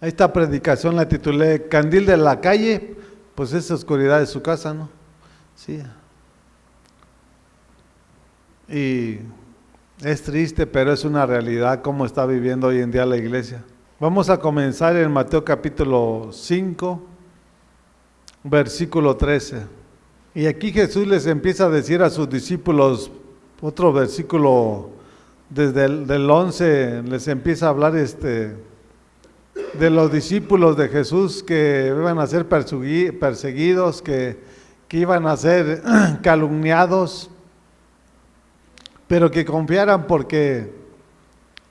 Esta predicación la titulé Candil de la calle, pues es oscuridad de su casa, ¿no? Sí. Y es triste, pero es una realidad cómo está viviendo hoy en día la iglesia. Vamos a comenzar en Mateo capítulo 5, versículo 13. Y aquí Jesús les empieza a decir a sus discípulos, otro versículo desde el 11, les empieza a hablar de los discípulos de Jesús que iban a ser perseguidos, que iban a ser calumniados, pero que confiaran porque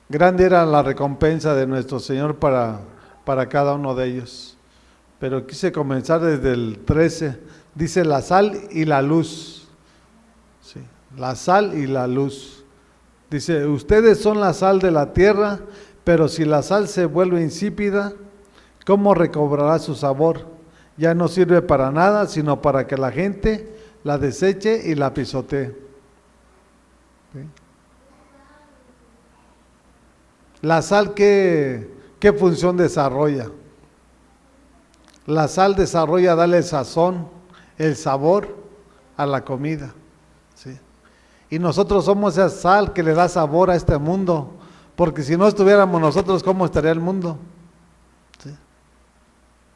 grande era la recompensa de nuestro Señor para cada uno de ellos. Pero quise comenzar desde el 13, dice la sal y la luz. Sí, la sal y la luz. Dice, ustedes son la sal de la tierra, pero si la sal se vuelve insípida, ¿cómo recobrará su sabor? Ya no sirve para nada, sino para que la gente la deseche y la pisotee. ¿Sí? La sal, ¿qué función desarrolla? La sal desarrolla darle el sazón, el sabor a la comida. ¿Sí? Y nosotros somos esa sal que le da sabor a este mundo, porque si no estuviéramos nosotros, ¿cómo estaría el mundo? ¿Sí?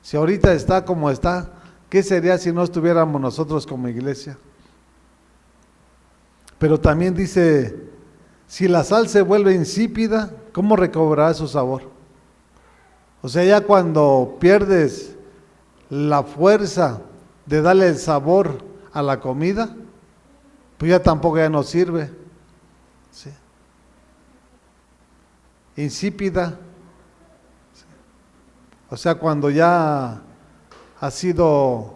Si ahorita está como está, ¿qué sería si no estuviéramos nosotros como iglesia? Pero también dice, si la sal se vuelve insípida, ¿cómo recobrará su sabor? O sea, ya cuando pierdes la fuerza de darle el sabor a la comida, pues ya tampoco ya no sirve. ¿Sí? Insípida. ¿Sí? O sea, cuando ya ha sido,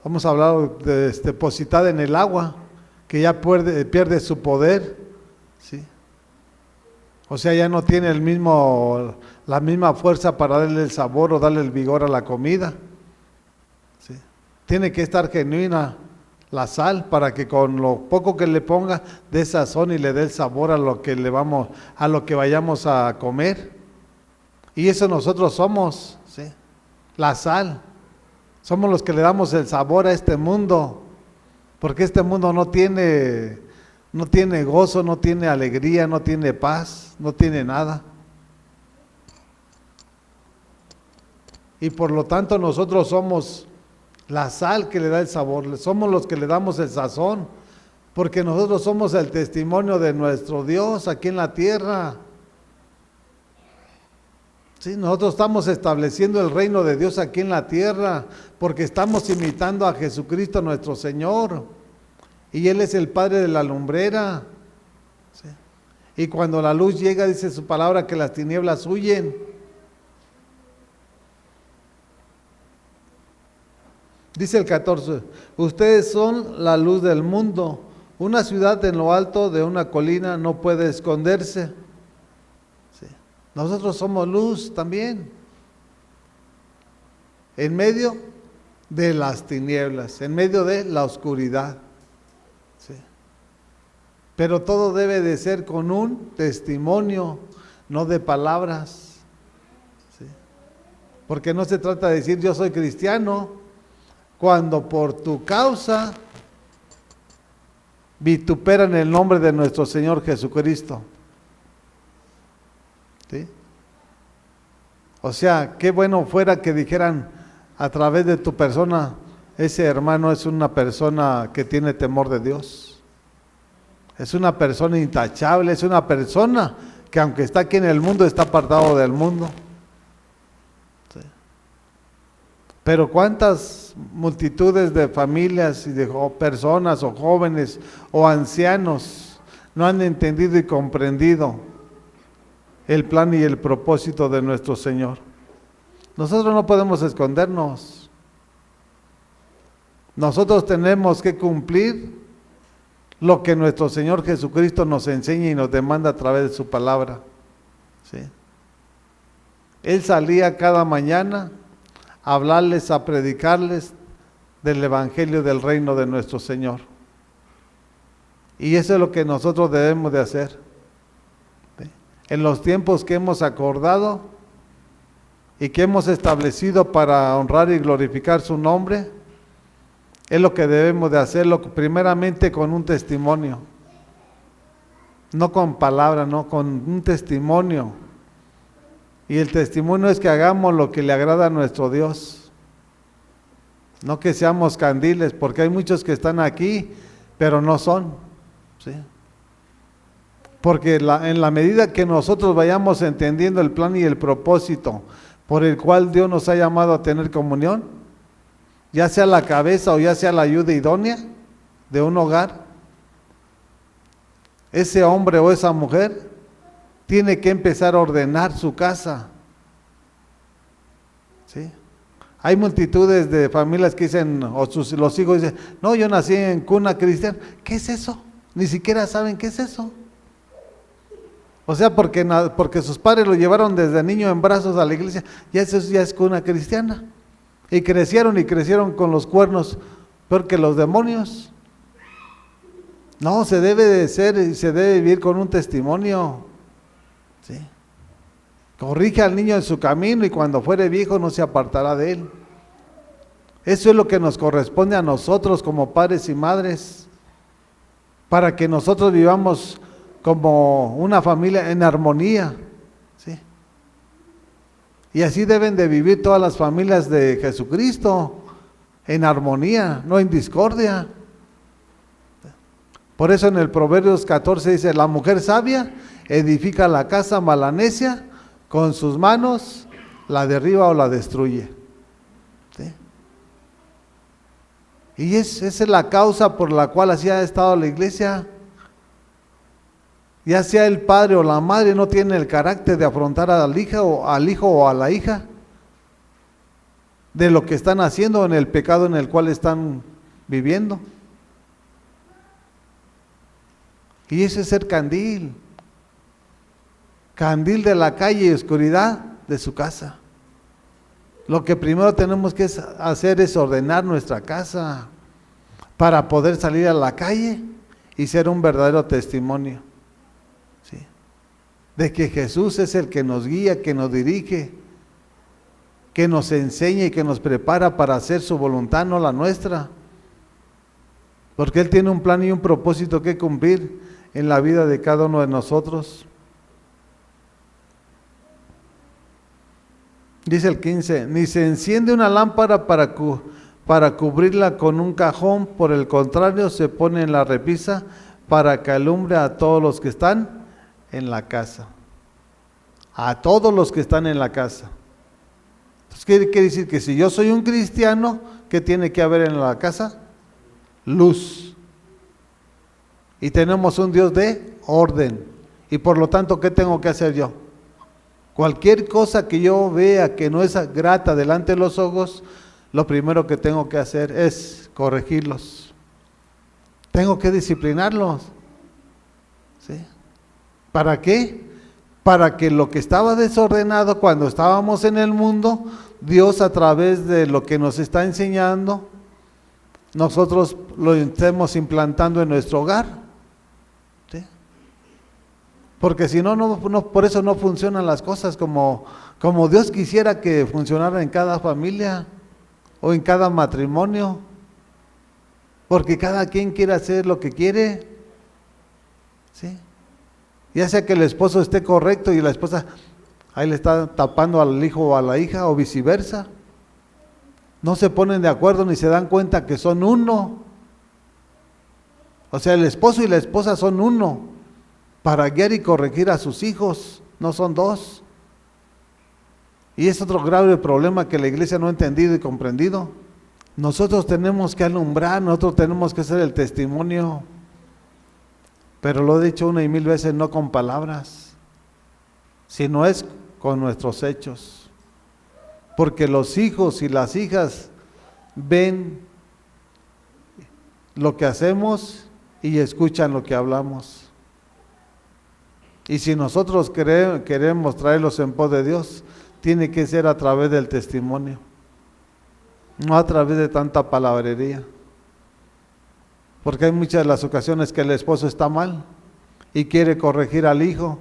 vamos a hablar de depositada en el agua, que ya pierde su poder. ¿Sí? O sea, ya no tiene la misma fuerza para darle el sabor o darle el vigor a la comida. ¿Sí? Tiene que estar genuina la sal para que con lo poco que le ponga dé sazón y le dé el sabor a lo que vayamos a comer. Y eso nosotros somos, ¿sí? La sal. Somos los que le damos el sabor a este mundo, porque este mundo no tiene gozo, no tiene alegría, no tiene paz, no tiene nada. Y por lo tanto nosotros somos la sal que le da el sabor, somos los que le damos el sazón, porque nosotros somos el testimonio de nuestro Dios aquí en la tierra. Sí, nosotros estamos estableciendo el reino de Dios aquí en la tierra, porque estamos imitando a Jesucristo nuestro Señor, y Él es el Padre de la lumbrera. ¿Sí? Y cuando la luz llega, dice su palabra, que las tinieblas huyen. Dice el 14, ustedes son la luz del mundo. Una ciudad en lo alto de una colina no puede esconderse. Sí. Nosotros somos luz también. En medio de las tinieblas, en medio de la oscuridad. Sí. Pero todo debe de ser con un testimonio, no de palabras. Sí. Porque no se trata de decir yo soy cristiano, cuando por tu causa vituperan el nombre de nuestro Señor Jesucristo. ¿Sí? O sea, qué bueno fuera que dijeran a través de tu persona, ese hermano es una persona que tiene temor de Dios. Es una persona intachable, es una persona que aunque está aquí en el mundo, está apartado del mundo. ¿Sí? Pero cuántas multitudes de familias y de personas o jóvenes o ancianos no han entendido y comprendido el plan y el propósito de nuestro Señor. Nosotros no podemos escondernos. Nosotros tenemos que cumplir lo que nuestro Señor Jesucristo nos enseña y nos demanda a través de su palabra. ¿Sí? Él salía cada mañana a hablarles, a predicarles del evangelio del reino de nuestro Señor. Y eso es lo que nosotros debemos de hacer. ¿Sí? en los tiempos que hemos acordado y que hemos establecido para honrar y glorificar su nombre, es lo que debemos de hacerlo primeramente con un testimonio, no con palabras, no, con un testimonio. Y el testimonio es que hagamos lo que le agrada a nuestro Dios, no que seamos candiles, porque hay muchos que están aquí, pero no son, ¿sí? Porque en la medida que nosotros vayamos entendiendo el plan y el propósito por el cual Dios nos ha llamado a tener comunión, ya sea la cabeza o ya sea la ayuda idónea de un hogar, ese hombre o esa mujer tiene que empezar a ordenar su casa, ¿sí? Hay multitudes de familias que dicen, los hijos dicen, no, yo nací en cuna cristiana. ¿Qué es eso? Ni siquiera saben qué es eso. O sea, porque sus padres lo llevaron desde niño en brazos a la iglesia, ya eso ya es cuna cristiana. Y crecieron con los cuernos, peor que los demonios. No, se debe de ser y se debe vivir con un testimonio, ¿sí? Corrige al niño en su camino y cuando fuere viejo no se apartará de él. Eso es lo que nos corresponde a nosotros como padres y madres, para que nosotros vivamos como una familia en armonía, ¿sí? Y así deben de vivir todas las familias de Jesucristo, en armonía, no en discordia. Por eso en el Proverbios 14 dice, la mujer sabia edifica la casa, mas la necia con sus manos la derriba o la destruye, ¿sí? Y esa es la causa por la cual así ha estado la iglesia. Ya sea el padre o la madre no tiene el carácter de afrontar al hijo o a la hija de lo que están haciendo en el pecado en el cual están viviendo. Y ese es ser candil de la calle y oscuridad de su casa. Lo que primero tenemos que hacer es ordenar nuestra casa para poder salir a la calle y ser un verdadero testimonio, ¿sí? De que Jesús es el que nos guía, que nos dirige, que nos enseña y que nos prepara para hacer su voluntad, no la nuestra. Porque Él tiene un plan y un propósito que cumplir en la vida de cada uno de nosotros. Dice el 15, ni se enciende una lámpara para cubrirla con un cajón, por el contrario se pone en la repisa para que alumbre a todos los que están en la casa. A todos los que están en la casa. Entonces, ¿qué quiere decir? Que si yo soy un cristiano, ¿qué tiene que haber en la casa? Luz. Y tenemos un Dios de orden. Y por lo tanto, ¿qué tengo que hacer yo? Cualquier cosa que yo vea que no es grata delante de los ojos, lo primero que tengo que hacer es corregirlos. Tengo que disciplinarlos, ¿sí? ¿Para qué? Para que lo que estaba desordenado cuando estábamos en el mundo, Dios a través de lo que nos está enseñando, nosotros lo estemos implantando en nuestro hogar, ¿sí? Porque si no, por eso no funcionan las cosas como Dios quisiera que funcionara en cada familia o en cada matrimonio, porque cada quien quiere hacer lo que quiere, ¿sí? Ya sea que el esposo esté correcto y la esposa ahí le está tapando al hijo o a la hija o viceversa. No se ponen de acuerdo ni se dan cuenta que son uno. O sea, el esposo y la esposa son uno para guiar y corregir a sus hijos, no son dos. Y es otro grave problema que la iglesia no ha entendido y comprendido. Nosotros tenemos que alumbrar, nosotros tenemos que ser el testimonio. Pero lo he dicho una y mil veces, no con palabras, sino es con nuestros hechos. Porque los hijos y las hijas ven lo que hacemos y escuchan lo que hablamos. Y si nosotros queremos traerlos en pos de Dios, tiene que ser a través del testimonio, no a través de tanta palabrería. Porque hay muchas de las ocasiones que el esposo está mal y quiere corregir al hijo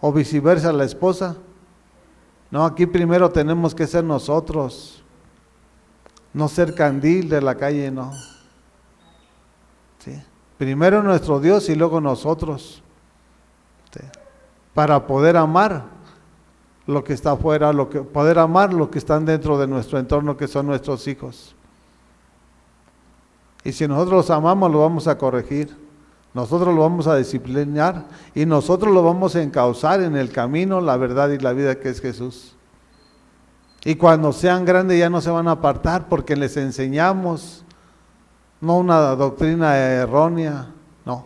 o viceversa la esposa. No, aquí primero tenemos que ser nosotros, no ser candil de la calle, no. ¿Sí? Primero nuestro Dios y luego nosotros, ¿sí? Para poder amar lo que está afuera, poder amar lo que están dentro de nuestro entorno, que son nuestros hijos. Y si nosotros los amamos, lo vamos a corregir, nosotros lo vamos a disciplinar y nosotros lo vamos a encauzar en el camino, la verdad y la vida que es Jesús. Y cuando sean grandes ya no se van a apartar porque les enseñamos, no una doctrina errónea, no,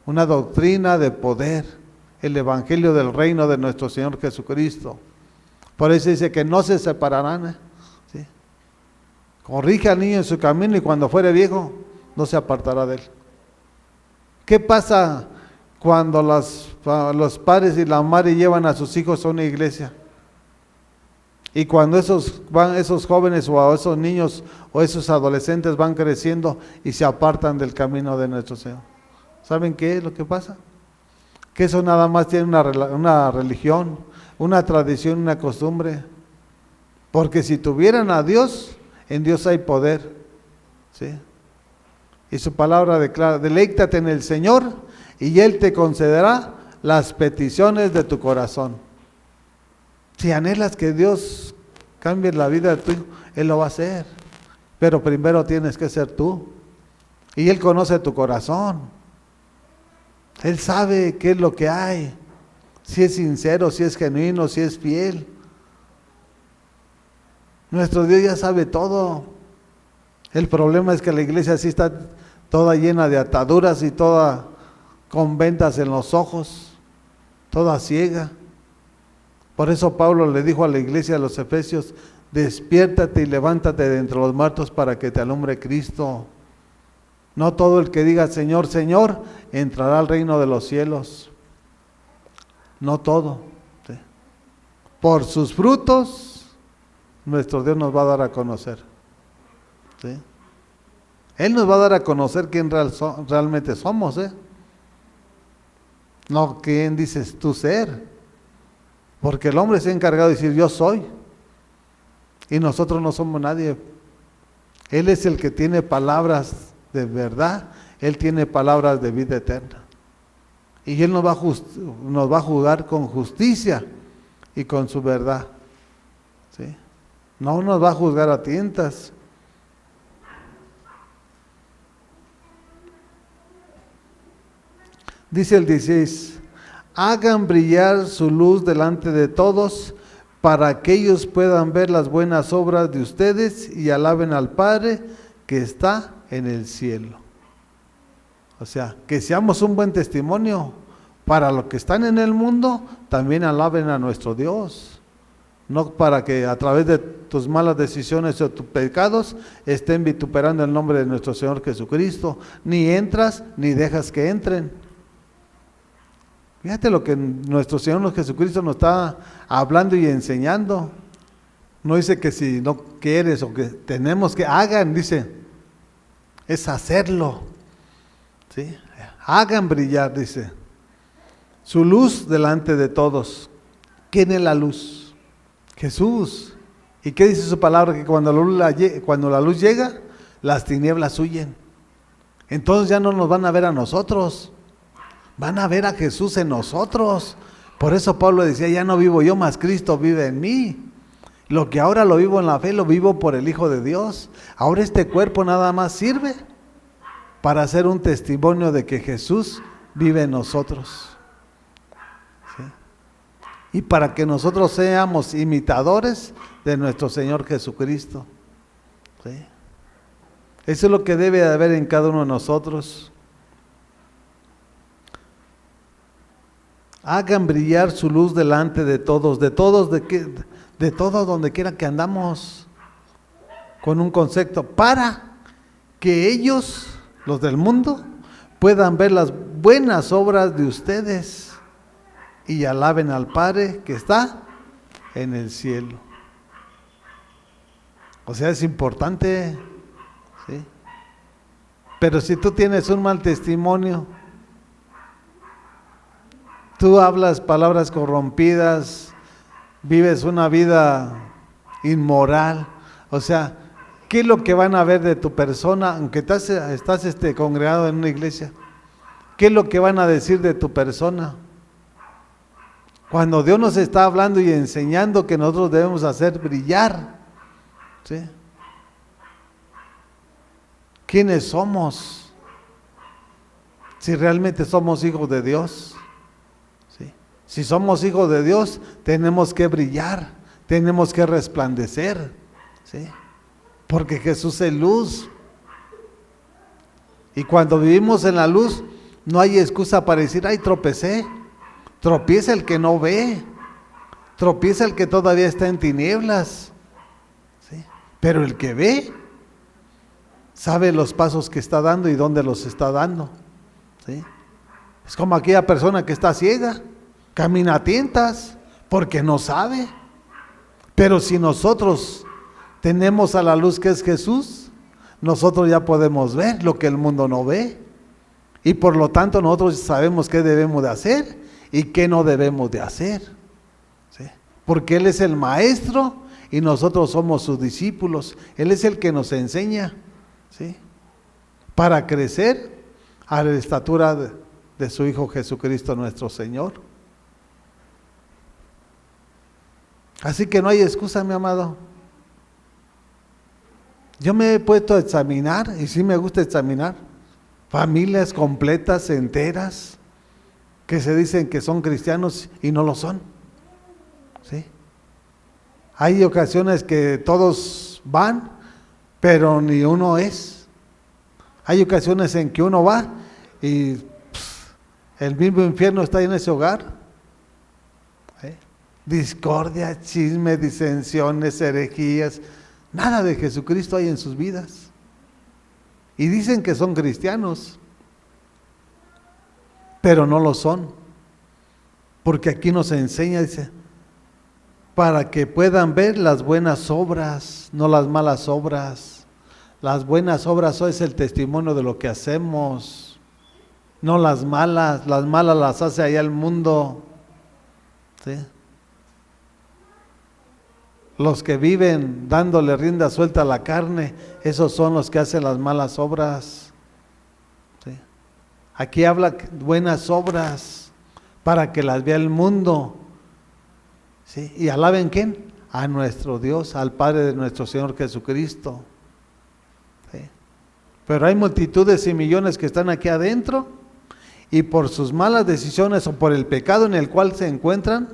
una doctrina de poder, el evangelio del reino de nuestro Señor Jesucristo. Por eso dice que no se separarán, ¿sí? Corrige al niño en su camino y cuando fuere viejo no se apartará de él. ¿Qué pasa cuando los padres y la madre llevan a sus hijos a una iglesia? Y cuando esos jóvenes o esos niños o esos adolescentes van creciendo y se apartan del camino de nuestro Señor. ¿Saben qué es lo que pasa? Que eso nada más tiene una religión, una tradición, una costumbre. Porque si tuvieran a Dios, en Dios hay poder, ¿sí? Y su palabra declara, deleítate en el Señor y Él te concederá las peticiones de tu corazón. Si anhelas que Dios cambie la vida de tu hijo, Él lo va a hacer. Pero primero tienes que ser tú. Y Él conoce tu corazón. Él sabe qué es lo que hay. Si es sincero, si es genuino, si es fiel. Nuestro Dios ya sabe todo. El problema es que la iglesia sí está toda llena de ataduras y toda con vendas en los ojos, toda ciega. Por eso Pablo le dijo a la iglesia de los Efesios, despiértate y levántate de entre los muertos para que te alumbre Cristo. No todo el que diga Señor, Señor, entrará al reino de los cielos. No todo. ¿Sí? Por sus frutos, nuestro Dios nos va a dar a conocer. ¿Sí? Él nos va a dar a conocer quién realmente somos, no quién dices tú ser, porque el hombre se ha encargado de decir yo soy, y nosotros no somos nadie. Él es el que tiene palabras de verdad, Él tiene palabras de vida eterna, y Él nos va a juzgar con justicia y con su verdad, ¿sí? No nos va a juzgar a tientas. Dice el 16, hagan brillar su luz delante de todos para que ellos puedan ver las buenas obras de ustedes y alaben al Padre que está en el cielo. O sea, que seamos un buen testimonio para los que están en el mundo, también alaben a nuestro Dios. No para que a través de tus malas decisiones o tus pecados estén vituperando el nombre de nuestro Señor Jesucristo. Ni entras ni dejas que entren. Fíjate lo que nuestro Señor Jesucristo nos está hablando y enseñando. No dice que si no quieres o que tenemos que hagan, dice, es hacerlo. ¿Sí? Hagan brillar, dice, su luz delante de todos. ¿Quién es la luz? Jesús. ¿Y qué dice su palabra? Que cuando la luz llega, las tinieblas huyen. Entonces ya no nos van a ver a nosotros. Van a ver a Jesús en nosotros. Por eso Pablo decía, ya no vivo yo, mas Cristo vive en mí. Lo que ahora lo vivo en la fe, lo vivo por el Hijo de Dios. Ahora este cuerpo nada más sirve para hacer un testimonio de que Jesús vive en nosotros. ¿Sí? Y para que nosotros seamos imitadores de nuestro Señor Jesucristo. ¿Sí? Eso es lo que debe de haber en cada uno de nosotros. Hagan brillar su luz delante de todos, de todos donde quiera que andamos, con un concepto, para que ellos, los del mundo, puedan ver las buenas obras de ustedes y alaben al Padre que está en el cielo. O sea, es importante, ¿sí? Pero si tú tienes un mal testimonio, Tú hablas palabras corrompidas, vives una vida inmoral. O sea, ¿qué es lo que van a ver de tu persona, aunque estás congregado en una iglesia? ¿Qué es lo que van a decir de tu persona? Cuando Dios nos está hablando y enseñando que nosotros debemos hacer brillar, ¿sí? ¿Quiénes somos? Si realmente somos hijos de Dios, ¿sí? Si somos hijos de Dios, tenemos que brillar, tenemos que resplandecer, ¿sí? Porque Jesús es luz. Y cuando vivimos en la luz, no hay excusa para decir, ay, tropecé. Tropieza el que no ve, tropieza el que todavía está en tinieblas, ¿sí? Pero el que ve, sabe los pasos que está dando y dónde los está dando, ¿sí? Es como aquella persona que está ciega, camina a tientas, porque no sabe. Pero si nosotros tenemos a la luz que es Jesús, nosotros ya podemos ver lo que el mundo no ve. Y por lo tanto nosotros sabemos qué debemos de hacer y qué no debemos de hacer, ¿sí? Porque Él es el maestro y nosotros somos sus discípulos. Él es el que nos enseña, ¿sí? Para crecer a la estatura de su Hijo Jesucristo nuestro Señor. Así que no hay excusa, mi amado. Yo me he puesto a examinar, y sí me gusta examinar, familias completas, enteras, que se dicen que son cristianos y no lo son, ¿sí? Hay ocasiones que todos van, pero ni uno es. Hay ocasiones en que uno va y el mismo infierno está en ese hogar, ¿sí? Discordia, chisme, disensiones, herejías, nada de Jesucristo hay en sus vidas. Y dicen que son cristianos, pero no lo son, porque aquí nos enseña, dice, para que puedan ver las buenas obras, no las malas obras. Las buenas obras es el testimonio de lo que hacemos, no las malas las hace allá el mundo, ¿sí? Los que viven dándole rienda suelta a la carne, esos son los que hacen las malas obras. Aquí habla buenas obras para que las vea el mundo, ¿sí? Y alaben ¿quién? A nuestro Dios, al Padre de nuestro Señor Jesucristo, ¿sí? Pero hay multitudes y millones que están aquí adentro y por sus malas decisiones o por el pecado en el cual se encuentran,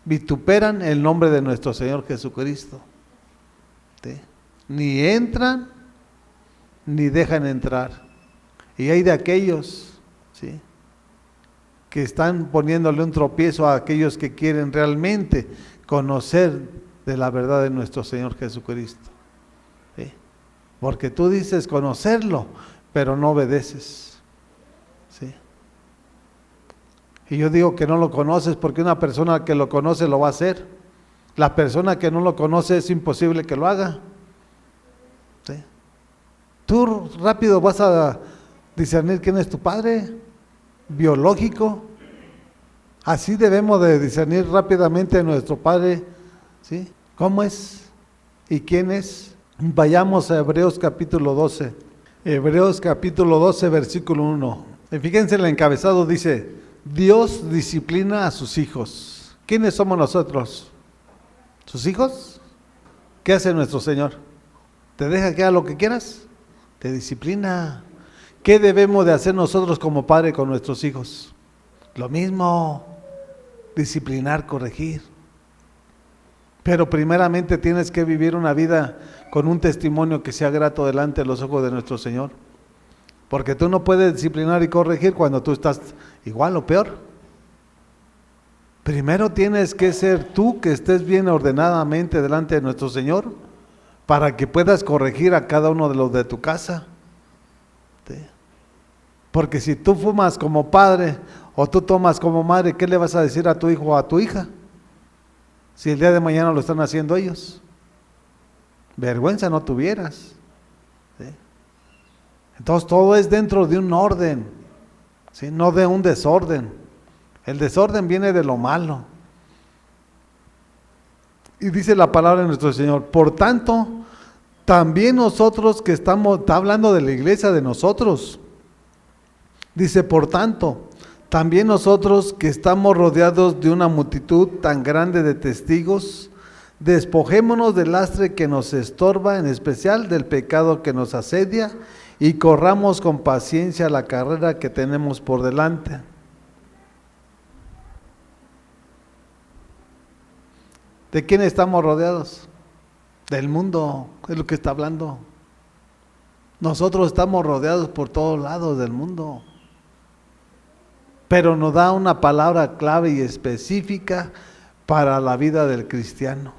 vituperan el nombre de nuestro Señor Jesucristo, ¿sí? Ni entran ni dejan entrar. Y hay de aquellos, ¿sí?, que están poniéndole un tropiezo a aquellos que quieren realmente conocer de la verdad de nuestro Señor Jesucristo, ¿sí? Porque tú dices conocerlo, pero no obedeces, ¿sí? Y yo digo que no lo conoces porque una persona que lo conoce lo va a hacer. La persona que no lo conoce es imposible que lo haga, ¿sí? Tú rápido vas a discernir quién es tu padre biológico. Así debemos de discernir rápidamente a nuestro padre, ¿sí? ¿Cómo es y quién es? Vayamos a Hebreos capítulo 12. Hebreos capítulo 12, versículo 1. Y fíjense, el encabezado dice: Dios disciplina a sus hijos. ¿Quiénes somos nosotros? ¿Sus hijos? ¿Qué hace nuestro Señor? ¿Te deja que haga lo que quieras? Te disciplina. ¿Qué debemos de hacer nosotros como padre con nuestros hijos? Lo mismo, disciplinar, corregir. Pero primeramente tienes que vivir una vida con un testimonio que sea grato delante de los ojos de nuestro Señor. Porque tú no puedes disciplinar y corregir cuando tú estás igual o peor. Primero tienes que ser tú que estés bien ordenadamente delante de nuestro Señor para que puedas corregir a cada uno de los de tu casa. ¿Sí? Porque si tú fumas como padre o tú tomas como madre, ¿qué le vas a decir a tu hijo o a tu hija? Si el día de mañana lo están haciendo ellos. Vergüenza no tuvieras. ¿Sí? Entonces todo es dentro de un orden, ¿sí? No de un desorden. El desorden viene de lo malo. Y dice la palabra de nuestro Señor, por tanto, también nosotros que estamos, está hablando de la iglesia, de nosotros. Dice, por tanto, también nosotros que estamos rodeados de una multitud tan grande de testigos, despojémonos del lastre que nos estorba, en especial del pecado que nos asedia, y corramos con paciencia la carrera que tenemos por delante. ¿De quién estamos rodeados? Del mundo, es lo que está hablando. Nosotros estamos rodeados por todos lados del mundo. Pero nos da una palabra clave y específica para la vida del cristiano.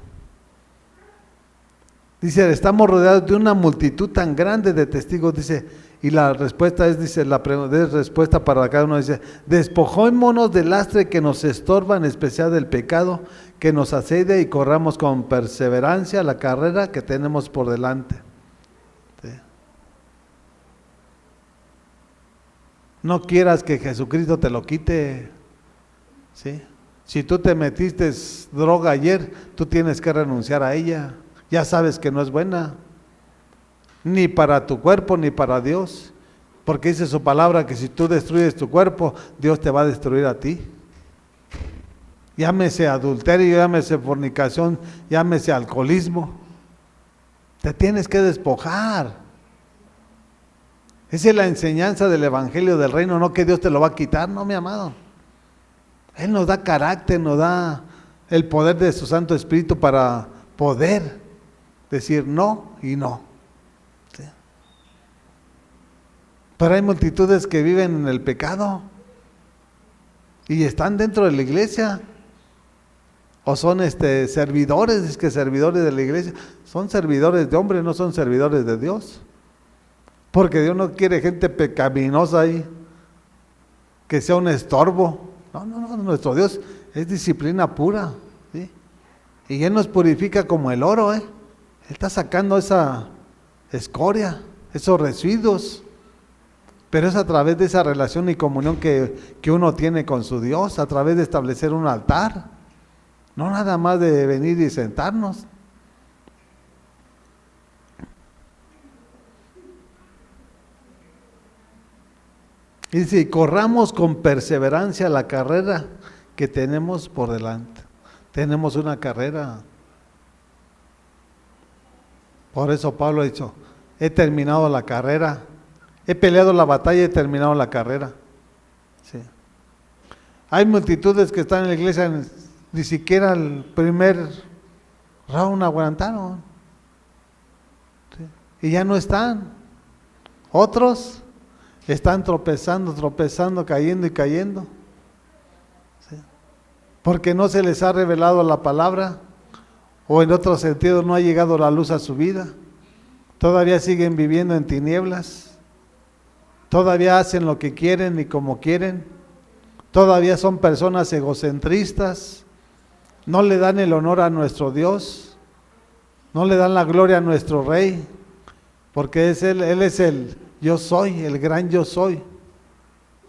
Dice, estamos rodeados de una multitud tan grande de testigos, dice, y la respuesta es, dice, la respuesta para cada uno dice, despojémonos del lastre que nos estorba, en especial del pecado que nos asedia, y corramos con perseverancia la carrera que tenemos por delante. ¿Sí? No quieras que Jesucristo te lo quite. ¿Sí? Si tú te metiste droga ayer, tú tienes que renunciar a ella. Ya sabes que no es buena, ni para tu cuerpo, ni para Dios. Porque dice su palabra que si tú destruyes tu cuerpo, Dios te va a destruir a ti. Llámese adulterio, llámese fornicación, llámese alcoholismo. Te tienes que despojar. Esa es la enseñanza del evangelio del reino, no que Dios te lo va a quitar, no, mi amado. Él nos da carácter, nos da el poder de su Santo Espíritu para poder decir no y no. ¿Sí? Pero hay multitudes que viven en el pecado y están dentro de la iglesia. O son servidores, es que servidores de la iglesia, son servidores de hombre, no son servidores de Dios. Porque Dios no quiere gente pecaminosa ahí, que sea un estorbo. No, nuestro Dios es disciplina pura, ¿sí? Y Él nos purifica como el oro, Él está sacando esa escoria, esos residuos, pero es a través de esa relación y comunión que uno tiene con su Dios, a través de establecer un altar, no nada más de venir y sentarnos. Y dice, corramos con perseverancia la carrera que tenemos por delante. Tenemos una carrera. Por eso Pablo ha dicho, he terminado la carrera, he peleado la batalla y he terminado la carrera. Sí. Hay multitudes que están en la iglesia, ni siquiera el primer round aguantaron. Sí. Y ya no están. Otros están tropezando, cayendo y cayendo. ¿Sí? Porque no se les ha revelado la palabra, o en otro sentido no ha llegado la luz a su vida. Todavía siguen viviendo en tinieblas. Todavía hacen lo que quieren y como quieren. Todavía son personas egocentristas. No le dan el honor a nuestro Dios. No le dan la gloria a nuestro Rey. Porque Él es el yo soy, el gran yo soy.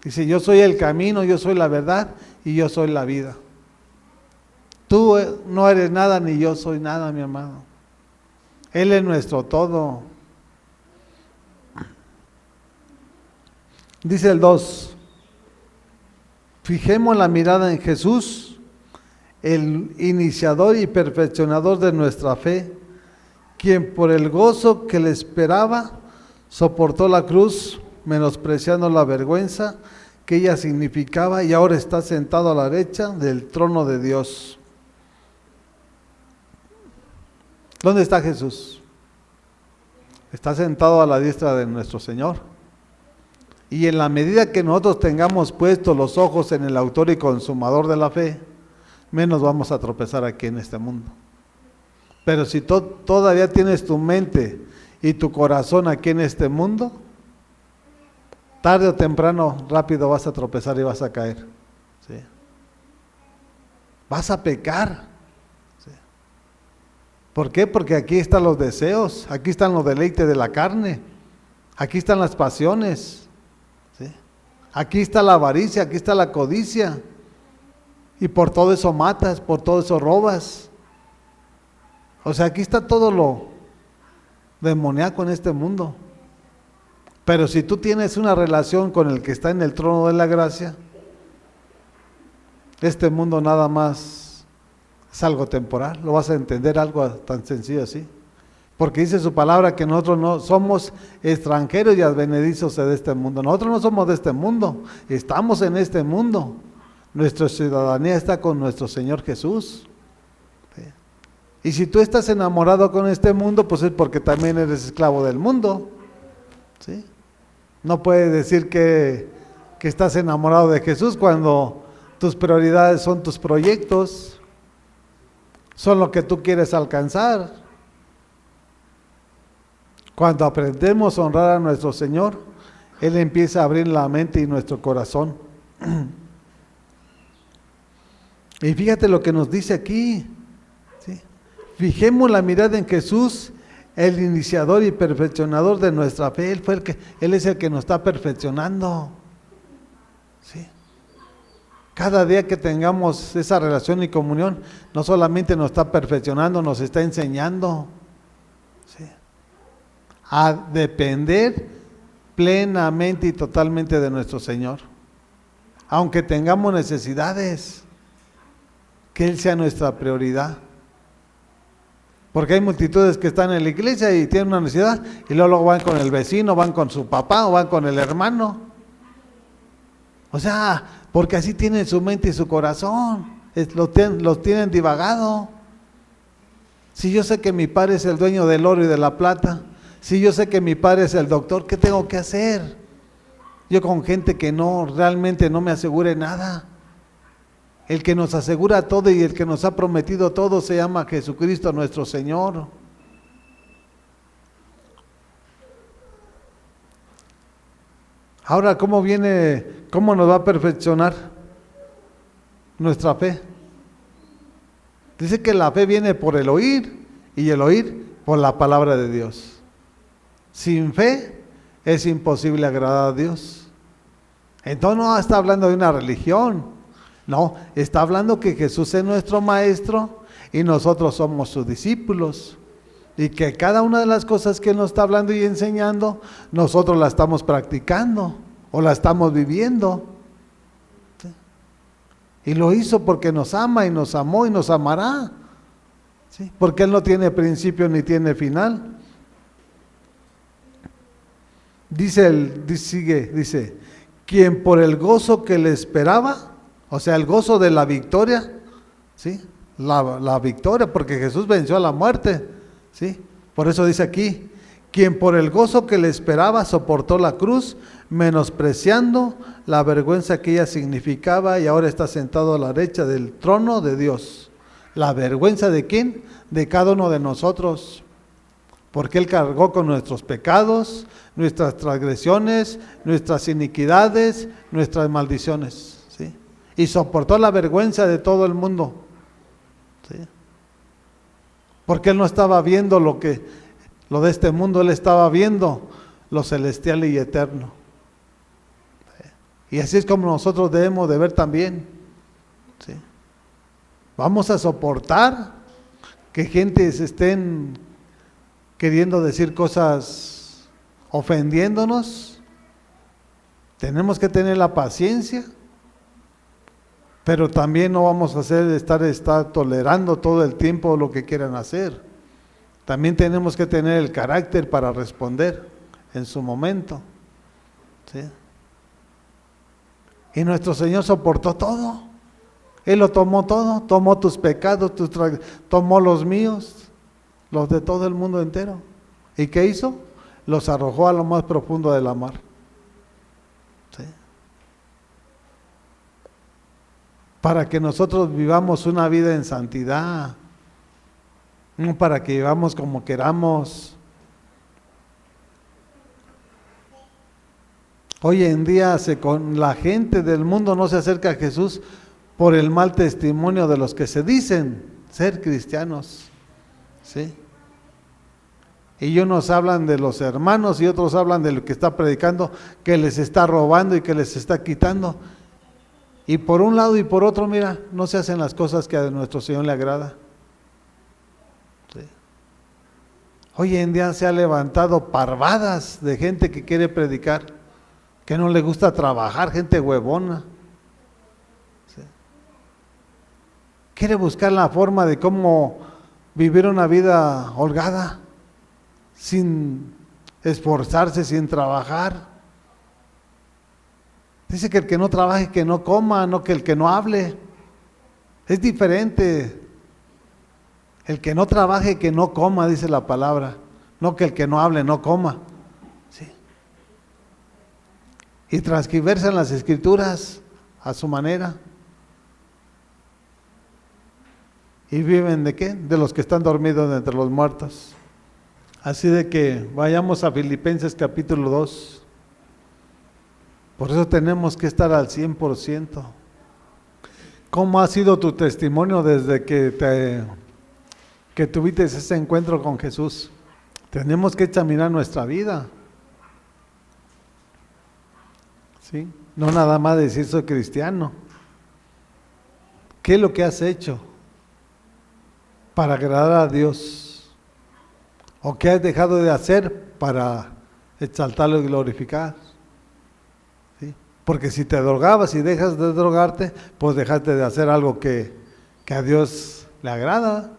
Dice, yo soy el camino, yo soy la verdad y yo soy la vida. Tú no eres nada ni yo soy nada, mi amado. Él es nuestro todo. Dice el 2, fijemos la mirada en Jesús, el iniciador y perfeccionador de nuestra fe, quien por el gozo que le esperaba, soportó la cruz, menospreciando la vergüenza que ella significaba, y ahora está sentado a la derecha del trono de Dios. ¿Dónde está Jesús? Está sentado a la diestra de nuestro Señor. Y en la medida que nosotros tengamos puestos los ojos en el autor y consumador de la fe, menos vamos a tropezar aquí en este mundo. Pero si todavía tienes tu mente y tu corazón aquí en este mundo, tarde o temprano rápido vas a tropezar y vas a caer. ¿Sí? Vas a pecar. ¿Sí? ¿Por qué? Porque aquí están los deseos, aquí están los deleites de la carne, aquí están las pasiones, ¿sí? Aquí está la avaricia, aquí está la codicia, Y por todo eso matas, por todo eso robas. O sea, aquí está todo lo demoníaco en este mundo. Pero si tú tienes una relación con el que está en el trono de la gracia, este mundo nada más es algo temporal. Lo vas a entender, algo tan sencillo así. Porque dice su palabra que nosotros no somos extranjeros y advenedizos de este mundo. Nosotros no somos de este mundo, estamos en este mundo. Nuestra ciudadanía está con nuestro Señor Jesús. ¿Sí? Y si tú estás enamorado con este mundo, pues es porque también eres esclavo del mundo. ¿Sí? No puedes decir que estás enamorado de Jesús cuando tus prioridades son tus proyectos, son lo que tú quieres alcanzar. Cuando aprendemos a honrar a nuestro Señor, Él empieza a abrir la mente y nuestro corazón. Y fíjate lo que nos dice aquí, ¿sí? Fijemos la mirada en Jesús, el iniciador y perfeccionador de nuestra fe. Él es el que nos está perfeccionando, ¿sí? Cada día que tengamos esa relación y comunión, no solamente nos está perfeccionando, nos está enseñando, ¿sí?, a depender plenamente y totalmente de nuestro Señor. Aunque tengamos necesidades, que Él sea nuestra prioridad. Porque hay multitudes que están en la iglesia y tienen una necesidad y luego van con el vecino, van con su papá o van con el hermano. O sea, porque así tienen su mente y su corazón, los tienen divagado. Si yo sé que mi padre es el dueño del oro y de la plata, si yo sé que mi padre es el doctor, ¿qué tengo que hacer? Yo con gente que realmente no me asegure nada. El que nos asegura todo y el que nos ha prometido todo se llama Jesucristo nuestro Señor. Ahora, ¿cómo nos va a perfeccionar nuestra fe? Dice que la fe viene por el oír y el oír por la palabra de Dios. Sin fe es imposible agradar a Dios. Entonces no está hablando de una religión. No, está hablando que Jesús es nuestro maestro y nosotros somos sus discípulos. Y que cada una de las cosas que Él nos está hablando y enseñando, nosotros la estamos practicando o la estamos viviendo. ¿Sí? Y lo hizo porque nos ama y nos amó y nos amará. ¿Sí? Porque Él no tiene principio ni tiene final. Dice, quien por el gozo que le esperaba, o sea, el gozo de la victoria, ¿sí?, la victoria, porque Jesús venció a la muerte, ¿sí? Por eso dice aquí, quien por el gozo que le esperaba soportó la cruz, menospreciando la vergüenza que ella significaba, y ahora está sentado a la derecha del trono de Dios. ¿La vergüenza de quién? De cada uno de nosotros, porque Él cargó con nuestros pecados, nuestras transgresiones, nuestras iniquidades, nuestras maldiciones, ¿sí? Y soportó la vergüenza de todo el mundo, ¿sí? Porque Él no estaba viendo lo de este mundo, Él estaba viendo lo celestial y eterno, ¿sí? Y así es como nosotros debemos de ver también, ¿sí? Vamos a soportar que gente se estén queriendo decir cosas ofendiéndonos. Tenemos que tener la paciencia, pero también no vamos a estar tolerando todo el tiempo lo que quieran hacer. También tenemos que tener el carácter para responder en su momento, ¿sí? Y nuestro Señor soportó todo. Él lo tomó todo, tomó tus pecados, tomó los míos, los de todo el mundo entero. ¿Y qué hizo? Los arrojó a lo más profundo de la mar. ¿Sí? Para que nosotros vivamos una vida en santidad, no para que vivamos como queramos. Hoy en día la gente del mundo no se acerca a Jesús por el mal testimonio de los que se dicen ser cristianos, ¿sí? Y unos hablan de los hermanos y otros hablan de lo que está predicando, que les está robando y que les está quitando. Y por un lado y por otro, mira, no se hacen las cosas que a nuestro Señor le agrada. Sí. Hoy en día se ha levantado parvadas de gente que quiere predicar, que no le gusta trabajar, gente huevona. Sí. Quiere buscar la forma de cómo vivir una vida holgada, sin esforzarse, sin trabajar. Dice que el que no trabaje, que no coma, no que el que no hable. Es diferente. El que no trabaje, que no coma, dice la palabra. No que el que no hable, no coma. Sí. Y transgiversan las escrituras a su manera. ¿Y viven de qué? De los que están dormidos de entre los muertos. Así de que vayamos a Filipenses capítulo 2. Por eso tenemos que estar al 100%. ¿Cómo ha sido tu testimonio desde que tuviste ese encuentro con Jesús? Tenemos que examinar nuestra vida. ¿Sí? No nada más decir soy cristiano. ¿Qué es lo que has hecho para agradar a Dios? ¿O qué has dejado de hacer para exaltarlo y glorificar? Porque si te drogabas y dejas de drogarte, pues dejaste de hacer algo que a Dios le agrada.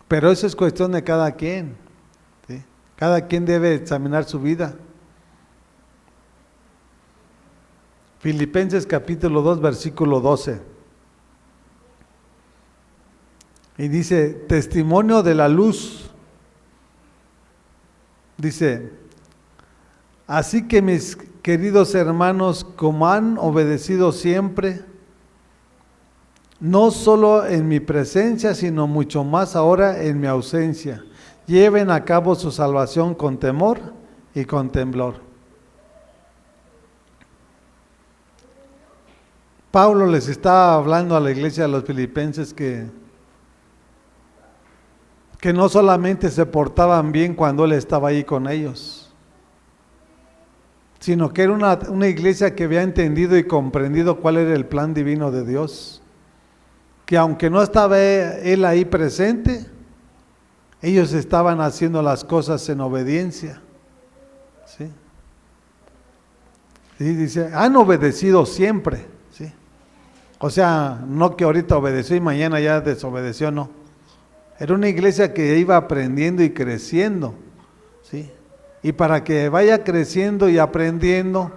Pero eso es cuestión de cada quien. ¿Sí? Cada quien debe examinar su vida. Filipenses capítulo 2, versículo 12. Y dice, testimonio de la luz. Dice, así que mis queridos hermanos, como han obedecido siempre, no solo en mi presencia, sino mucho más ahora en mi ausencia, lleven a cabo su salvación con temor y con temblor. Pablo les está hablando a la iglesia de los filipenses que no solamente se portaban bien cuando él estaba ahí con ellos, sino que era una iglesia que había entendido y comprendido cuál era el plan divino de Dios, que aunque no estaba él ahí presente, ellos estaban haciendo las cosas en obediencia. ¿Sí? Y dice, han obedecido siempre, ¿sí? O sea, no que ahorita obedeció y mañana ya desobedeció, no. Era una iglesia que iba aprendiendo y creciendo, ¿sí? Y para que vaya creciendo y aprendiendo,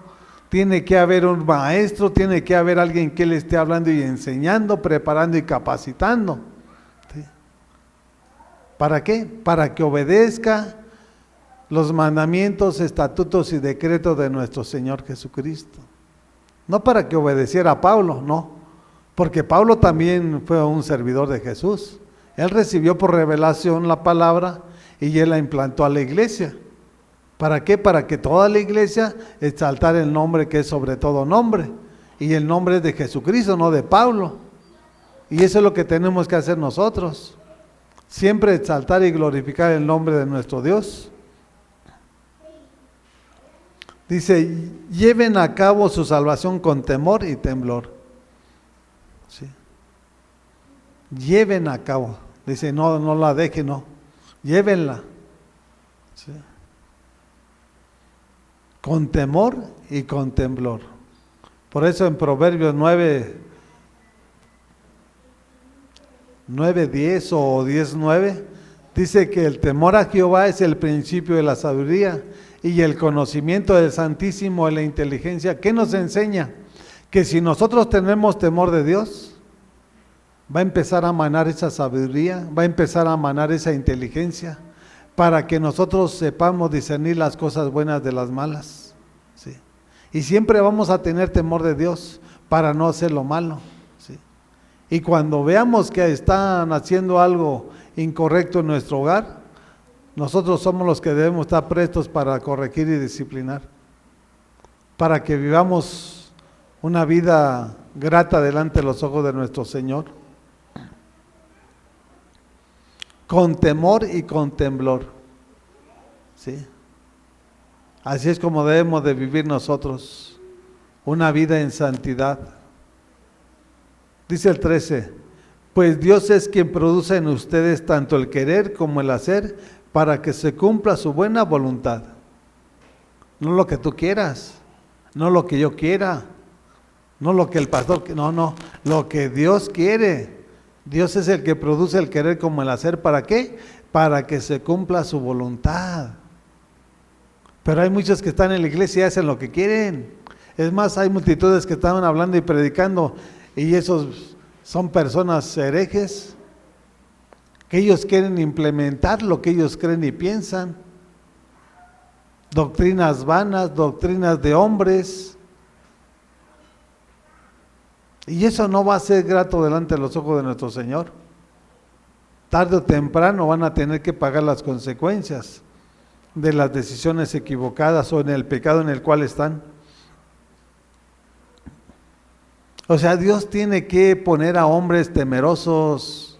tiene que haber un maestro, tiene que haber alguien que le esté hablando y enseñando, preparando y capacitando. ¿Sí? ¿Para qué? Para que obedezca los mandamientos, estatutos y decretos de nuestro Señor Jesucristo. No para que obedeciera a Pablo, no. Porque Pablo también fue un servidor de Jesús. Él recibió por revelación la palabra y él la implantó a la iglesia. ¿Para qué? Para que toda la iglesia exaltara el nombre que es sobre todo nombre. Y el nombre es de Jesucristo, no de Pablo. Y eso es lo que tenemos que hacer nosotros. Siempre exaltar y glorificar el nombre de nuestro Dios. Dice, lleven a cabo su salvación con temor y temblor. ¿Sí? Lleven a cabo. Dice, no la dejen, no. Llévenla. ¿Sí? Con temor y con temblor. Por eso en Proverbios 9:10 o 10:9 dice que el temor a Jehová es el principio de la sabiduría y el conocimiento del Santísimo es la inteligencia. ¿Qué nos enseña? Que si nosotros tenemos temor de Dios, va a empezar a manar esa sabiduría, va a empezar a manar esa inteligencia, para que nosotros sepamos discernir las cosas buenas de las malas. ¿Sí? Y siempre vamos a tener temor de Dios para no hacer lo malo. ¿Sí? Y cuando veamos que están haciendo algo incorrecto en nuestro hogar, nosotros somos los que debemos estar prestos para corregir y disciplinar, para que vivamos una vida grata delante de los ojos de nuestro Señor, con temor y con temblor. ¿Sí? Así es como debemos de vivir nosotros. una vida en santidad. Dice el 13, pues Dios es quien produce en ustedes tanto el querer como el hacer para que se cumpla su buena voluntad. No lo que tú quieras, no lo que yo quiera, no lo que el pastor, no, lo que Dios quiere. Dios es el que produce el querer como el hacer. ¿Para qué? Para que se cumpla su voluntad. Pero hay muchos que están en la iglesia y hacen lo que quieren. Es más, hay multitudes que estaban hablando y predicando y esos son personas herejes que ellos quieren implementar lo que ellos creen y piensan. Doctrinas vanas, doctrinas de hombres. Y eso no va a ser grato delante de los ojos de nuestro Señor. Tarde o temprano van a tener que pagar las consecuencias de las decisiones equivocadas o en el pecado en el cual están. O sea, Dios tiene que poner a hombres temerosos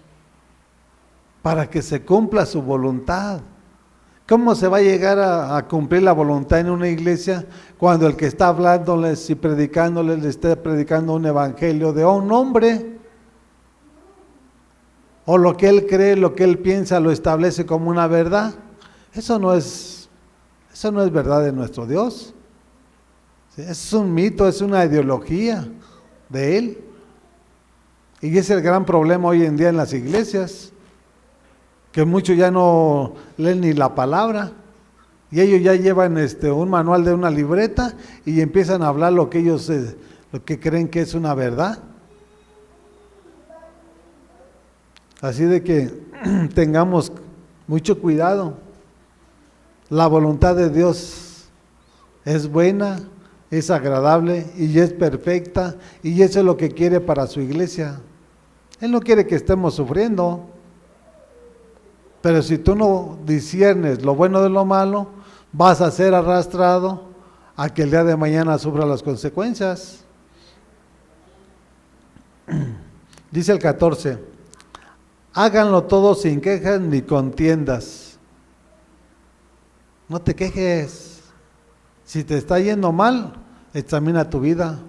para que se cumpla su voluntad. ¿Cómo se va a llegar a cumplir la voluntad en una iglesia cuando el que está hablándoles y predicándoles le esté predicando un evangelio de un hombre? O lo que él cree, lo que él piensa, lo establece como una verdad. Eso no es verdad de nuestro Dios. Es un mito, es una ideología de él. Y es el gran problema hoy en día en las iglesias, que muchos ya no leen ni la palabra, y ellos ya llevan un manual de una libreta y empiezan a hablar lo que ellos lo que creen que es una verdad. Así de que tengamos mucho cuidado. La voluntad de Dios es buena, es agradable y es perfecta, y eso es lo que quiere para su iglesia. Él no quiere que estemos sufriendo, pero si tú no disciernes lo bueno de lo malo, vas a ser arrastrado a que el día de mañana sufra las consecuencias. Dice el 14, háganlo todo sin quejas ni contiendas. No te quejes. Si te está yendo mal, examina tu vida.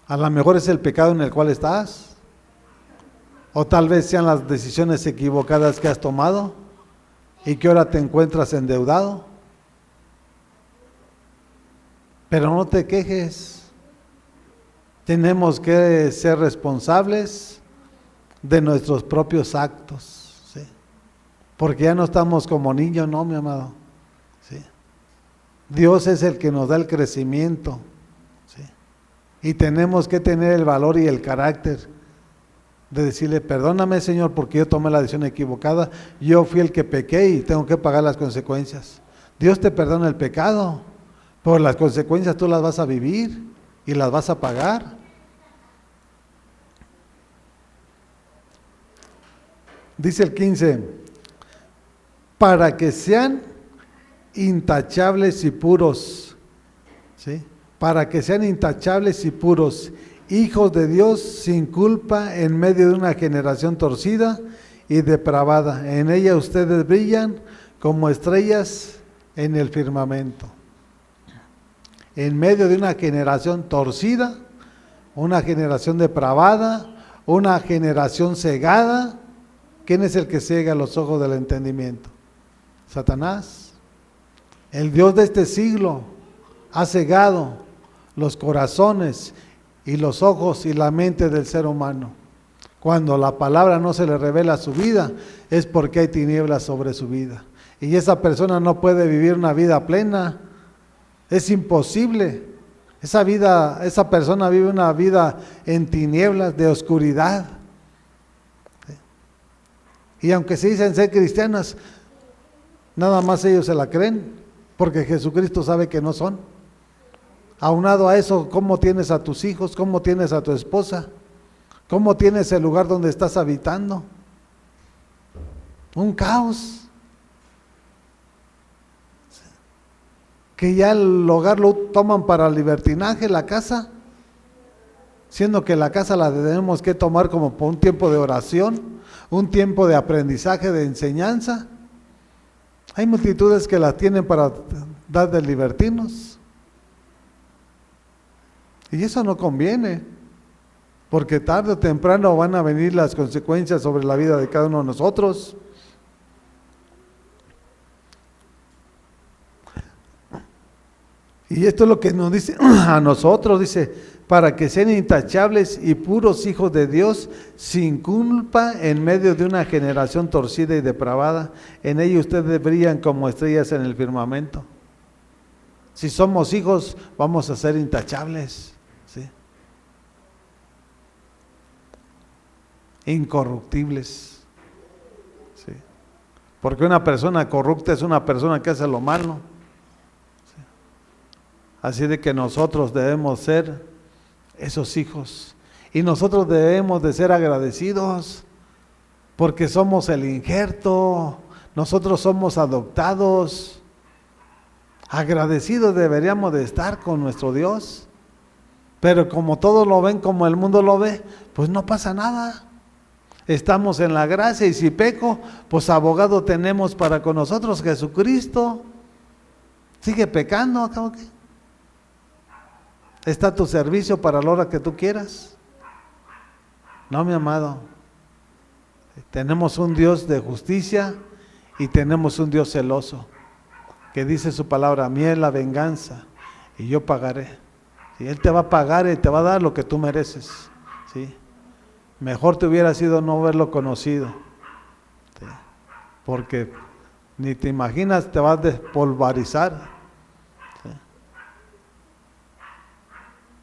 A lo mejor es el pecado en el cual estás, o tal vez sean las decisiones equivocadas que has tomado y que ahora te encuentras endeudado. Pero no te quejes. Tenemos que ser responsables de nuestros propios actos, ¿sí? Porque ya no estamos como niños, no, mi amado, ¿sí? Dios es el que nos da el crecimiento, ¿sí? Y tenemos que tener el valor y el carácter de decirle, perdóname, Señor, porque yo tomé la decisión equivocada, yo fui el que pequé y tengo que pagar las consecuencias. Dios te perdona el pecado, pero las consecuencias tú las vas a vivir y las vas a pagar. Dice el 15, para que sean intachables y puros, ¿sí? Para que sean intachables y puros, hijos de Dios sin culpa en medio de una generación torcida y depravada. En ella ustedes brillan como estrellas en el firmamento. En medio de una generación torcida, una generación depravada, una generación cegada. ¿Quién es el que ciega los ojos del entendimiento? Satanás. El Dios de este siglo ha cegado los corazones y los ojos y la mente del ser humano. Cuando la palabra no se le revela a su vida, es porque hay tinieblas sobre su vida. Y esa persona no puede vivir una vida plena. Es imposible. Esa persona vive una vida en tinieblas, de oscuridad. Y aunque se dicen ser cristianas, nada más ellos se la creen, porque Jesucristo sabe que no son. Aunado a eso, ¿cómo tienes a tus hijos? ¿Cómo tienes a tu esposa? ¿Cómo tienes el lugar donde estás habitando? Un caos. Que ya el hogar lo toman para libertinaje, la casa, siendo que la casa la tenemos que tomar como por un tiempo de oración, un tiempo de aprendizaje, de enseñanza. Hay multitudes que la tienen para dar de libertinos. Y eso no conviene, porque tarde o temprano van a venir las consecuencias sobre la vida de cada uno de nosotros. Y esto es lo que nos dice a nosotros, dice, para que sean intachables y puros hijos de Dios, sin culpa en medio de una generación torcida y depravada. En ella ustedes brillan como estrellas en el firmamento. Si somos hijos, vamos a ser intachables, ¿sí? Incorruptibles, ¿sí? Porque una persona corrupta es una persona que hace lo malo. Así de que nosotros debemos ser esos hijos. Y nosotros debemos de ser agradecidos porque somos el injerto, nosotros somos adoptados. Agradecidos deberíamos de estar con nuestro Dios. Pero como todos lo ven como el mundo lo ve, pues no pasa nada. Estamos en la gracia y si peco, pues abogado tenemos para con nosotros, Jesucristo. Sigue pecando, ¿acabo qué? Está a tu servicio para la hora que tú quieras. No, mi amado. Tenemos un Dios de justicia y tenemos un Dios celoso, que dice su palabra, mía es la venganza y yo pagaré. Y Él te va a pagar y te va a dar lo que tú mereces, ¿sí? Mejor te hubiera sido no haberlo conocido, ¿sí? Porque ni te imaginas, te vas a despolvarizar.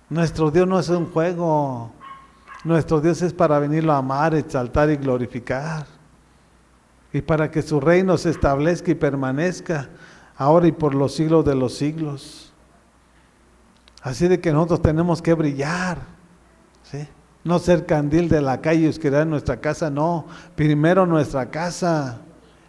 Nuestro Dios no es un juego, nuestro Dios es para venirlo a amar, exaltar y glorificar, y para que su reino se establezca y permanezca ahora y por los siglos de los siglos. Así de que nosotros tenemos que brillar, ¿sí? No ser candil de la calle y oscuridad en nuestra casa, no, primero nuestra casa.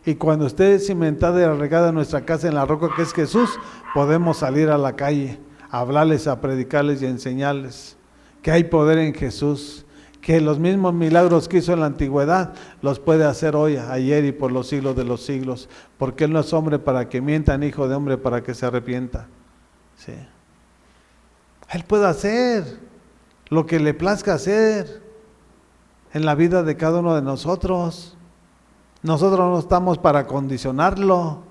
Y cuando esté cimentada y arraigada nuestra casa en la roca que es Jesús, podemos salir a la calle, a hablarles, a predicarles y a enseñarles que hay poder en Jesús, que los mismos milagros que hizo en la antigüedad los puede hacer hoy, ayer y por los siglos de los siglos, porque Él no es hombre para que mienta, ni hijo de hombre para que se arrepienta, ¿sí? Él puede hacer lo que le plazca hacer en la vida de cada uno de nosotros. Nosotros no estamos para condicionarlo,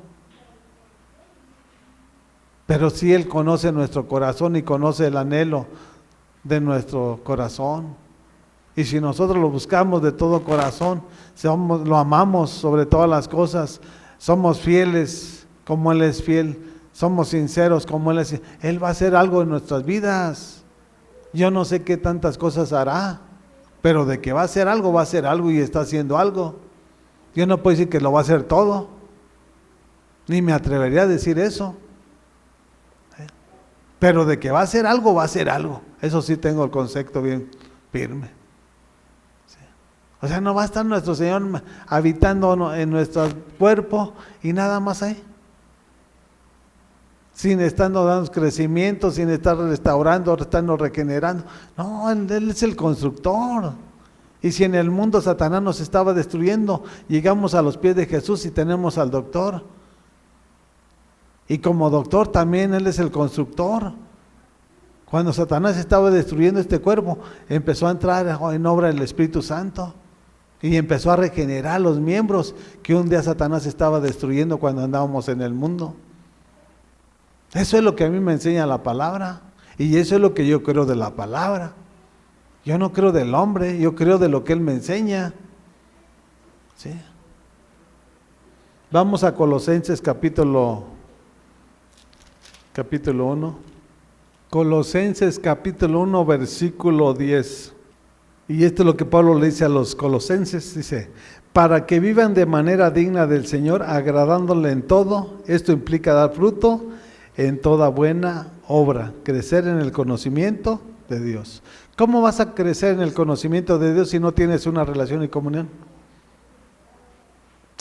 pero sí Él conoce nuestro corazón y conoce el anhelo de nuestro corazón. Y si nosotros lo buscamos de todo corazón, lo amamos sobre todas las cosas, somos fieles como Él es fiel, somos sinceros como Él es, Él va a hacer algo en nuestras vidas. Yo no sé qué tantas cosas hará, pero de que va a hacer algo y está haciendo algo. Yo no puedo decir que lo va a hacer todo, ni me atrevería a decir eso. Pero de que va a hacer algo, va a hacer algo. Eso sí tengo el concepto bien firme. ¿Sí? O sea, no va a estar nuestro Señor habitando en nuestro cuerpo y nada más ahí. Sin estando dando crecimiento, sin estar restaurando, estando regenerando. No, Él es el constructor. Y si en el mundo Satanás nos estaba destruyendo, llegamos a los pies de Jesús y tenemos al doctor. Y como doctor también Él es el constructor. Cuando Satanás estaba destruyendo este cuerpo, empezó a entrar en obra el Espíritu Santo y empezó a regenerar los miembros que un día Satanás estaba destruyendo cuando andábamos en el mundo. Eso es lo que a mí me enseña la palabra y eso es lo que yo creo de la palabra. Yo no creo del hombre, yo creo de lo que Él me enseña. ¿Sí? Vamos a Colosenses capítulo 1. Colosenses capítulo 1 versículo 10. Y esto es lo que Pablo le dice a los colosenses, dice, para que vivan de manera digna del Señor, agradándole en todo. Esto implica dar fruto en toda buena obra, crecer en el conocimiento de Dios. ¿Cómo vas a crecer en el conocimiento de Dios si no tienes una relación y comunión?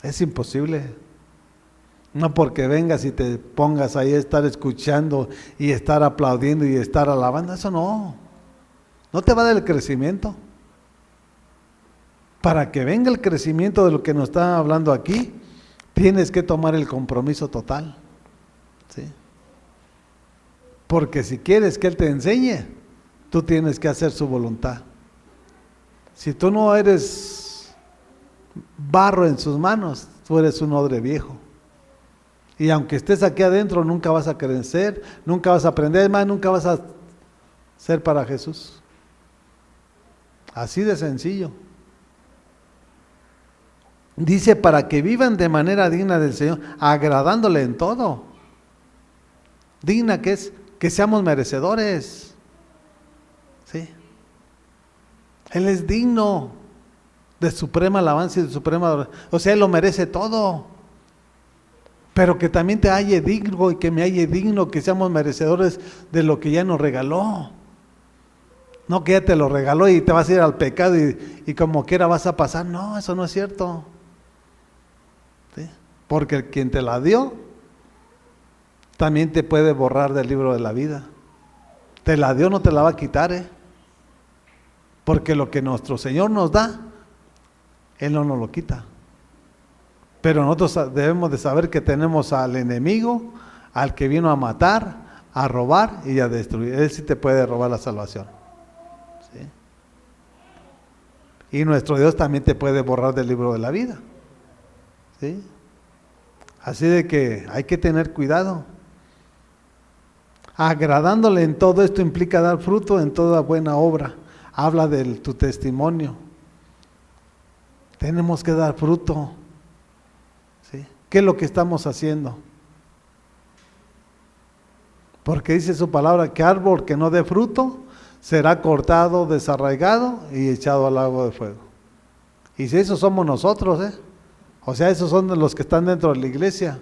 Es imposible. No porque vengas y te pongas ahí a estar escuchando y estar aplaudiendo y estar alabando, eso no te va a dar el crecimiento. Para que venga el crecimiento de lo que nos está hablando aquí, tienes que tomar el compromiso total, ¿sí? Porque si quieres que Él te enseñe, tú tienes que hacer su voluntad. Si tú no eres barro en sus manos, tú eres un odre viejo. Y aunque estés aquí adentro, nunca vas a crecer, nunca vas a aprender, más nunca vas a ser para Jesús. Así de sencillo. Dice, para que vivan de manera digna del Señor, agradándole en todo. Digna que es que seamos merecedores. ¿Sí? Él es digno de suprema alabanza y de suprema adoración. O sea, Él lo merece todo. Pero que también te halle digno y que me halle digno, que seamos merecedores de lo que ya nos regaló. No que ya te lo regaló y te vas a ir al pecado y como quiera vas a pasar. No, eso no es cierto. ¿Sí? Porque quien te la dio, también te puede borrar del libro de la vida. Te la dio, no te la va a quitar, porque lo que nuestro Señor nos da, Él no nos lo quita. Pero nosotros debemos de saber que tenemos al enemigo, al que vino a matar, a robar y a destruir. Él sí te puede robar la salvación. ¿Sí? Y nuestro Dios también te puede borrar del libro de la vida. ¿Sí? Así de que hay que tener cuidado. Agradándole en todo, esto implica dar fruto en toda buena obra. Habla de tu testimonio. Tenemos que dar fruto. ¿Sí? ¿Qué es lo que estamos haciendo? Porque dice su palabra que árbol que no dé fruto será cortado, desarraigado y echado al lago de fuego. Y si esos somos nosotros, o sea, esos son los que están dentro de la iglesia.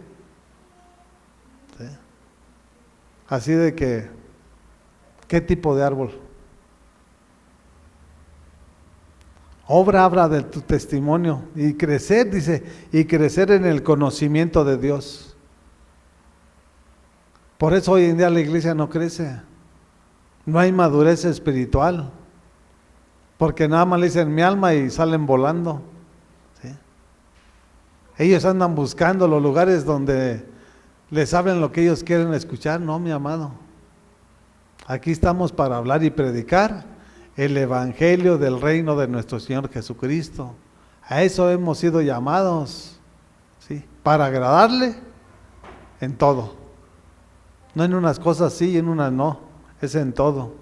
¿Sí? Así de que, ¿qué tipo de árbol? Obra habla de tu testimonio y crecer, dice, y crecer en el conocimiento de Dios. Por eso hoy en día la iglesia no crece, no hay madurez espiritual, porque nada más le dicen mi alma y salen volando. ¿Sí? Ellos andan buscando los lugares donde les hablen lo que ellos quieren escuchar. No, mi amado, aquí estamos para hablar y predicar el evangelio del reino de nuestro Señor Jesucristo. A eso hemos sido llamados, ¿sí? Para agradarle en todo. No en unas cosas sí y en unas no, es en todo.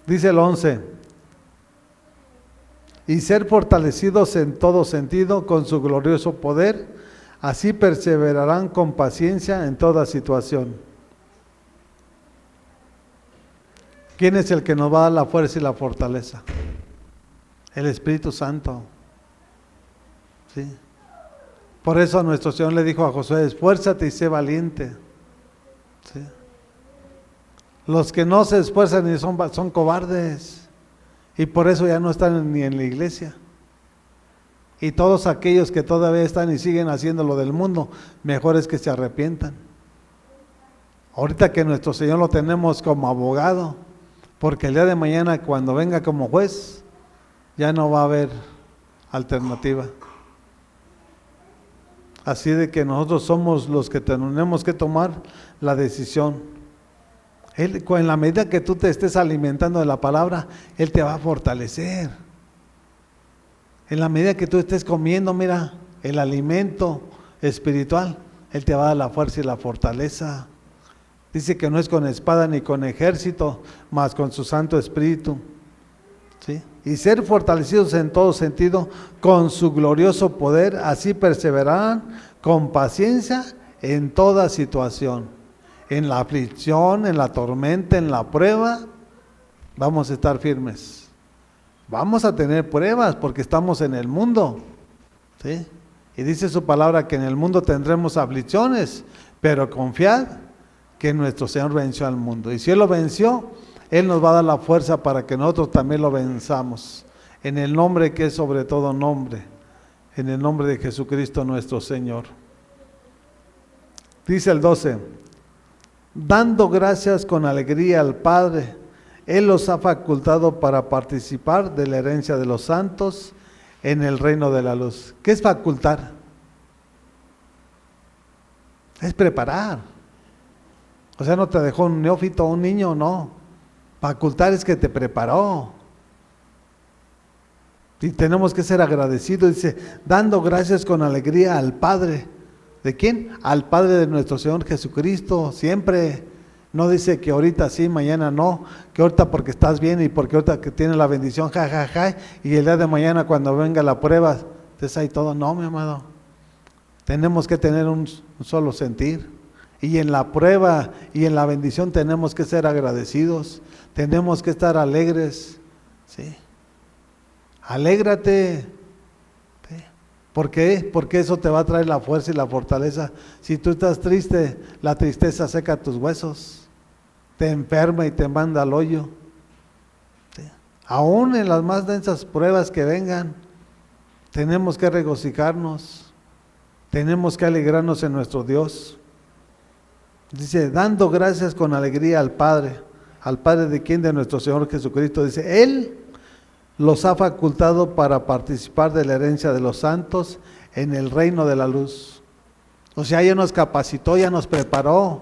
Dice el 11, y ser fortalecidos en todo sentido con su glorioso poder, así perseverarán con paciencia en toda situación. ¿Quién es el que nos va a dar la fuerza y la fortaleza? El Espíritu Santo. ¿Sí? Por eso nuestro Señor le dijo a Josué, esfuérzate y sé valiente. ¿Sí? Los que no se esfuerzan y son cobardes. Y por eso ya no están ni en la iglesia. Y todos aquellos que todavía están y siguen haciendo lo del mundo, mejor es que se arrepientan. Ahorita que nuestro Señor lo tenemos como abogado, porque el día de mañana cuando venga como juez, ya no va a haber alternativa. Así de que nosotros somos los que tenemos que tomar la decisión. Él, en la medida que tú te estés alimentando de la palabra, Él te va a fortalecer. En la medida que tú estés comiendo, mira, el alimento espiritual, Él te va a dar la fuerza y la fortaleza. Dice que no es con espada ni con ejército, mas con su Santo Espíritu. ¿Sí? Y ser fortalecidos en todo sentido con su glorioso poder, así perseverarán con paciencia en toda situación. En la aflicción, en la tormenta, en la prueba, vamos a estar firmes. Vamos a tener pruebas porque estamos en el mundo. ¿Sí? Y dice su palabra que en el mundo tendremos aflicciones, pero confiad que nuestro Señor venció al mundo. Y si Él lo venció, Él nos va a dar la fuerza para que nosotros también lo venzamos. En el nombre que es sobre todo nombre. En el nombre de Jesucristo nuestro Señor. Dice el 12. Dando gracias con alegría al Padre, Él los ha facultado para participar de la herencia de los santos en el reino de la luz. ¿Qué es facultar? Es preparar. O sea, no te dejó un neófito, un niño, no. facultades que te preparó. Y tenemos que ser agradecidos, dice, dando gracias con alegría al Padre. ¿De quién? Al Padre de nuestro Señor Jesucristo, siempre. No dice que ahorita sí, mañana no, que ahorita porque estás bien y porque ahorita que tienes la bendición, ja, ja, ja, y el día de mañana cuando venga la prueba, entonces ahí todo. No, mi amado. Tenemos que tener un solo sentir. Y en la prueba y en la bendición tenemos que ser agradecidos, tenemos que estar alegres, ¿sí? Alégrate. ¿Sí? ¿Por qué? Porque eso te va a traer la fuerza y la fortaleza. Si tú estás triste, la tristeza seca tus huesos, te enferma y te manda al hoyo. ¿Sí? Aún en las más densas pruebas que vengan, tenemos que regocijarnos, tenemos que alegrarnos en nuestro Dios. Dice, dando gracias con alegría al Padre de quien, de nuestro Señor Jesucristo. Dice, Él los ha facultado para participar de la herencia de los santos en el reino de la luz. O sea, ya nos capacitó, ya nos preparó,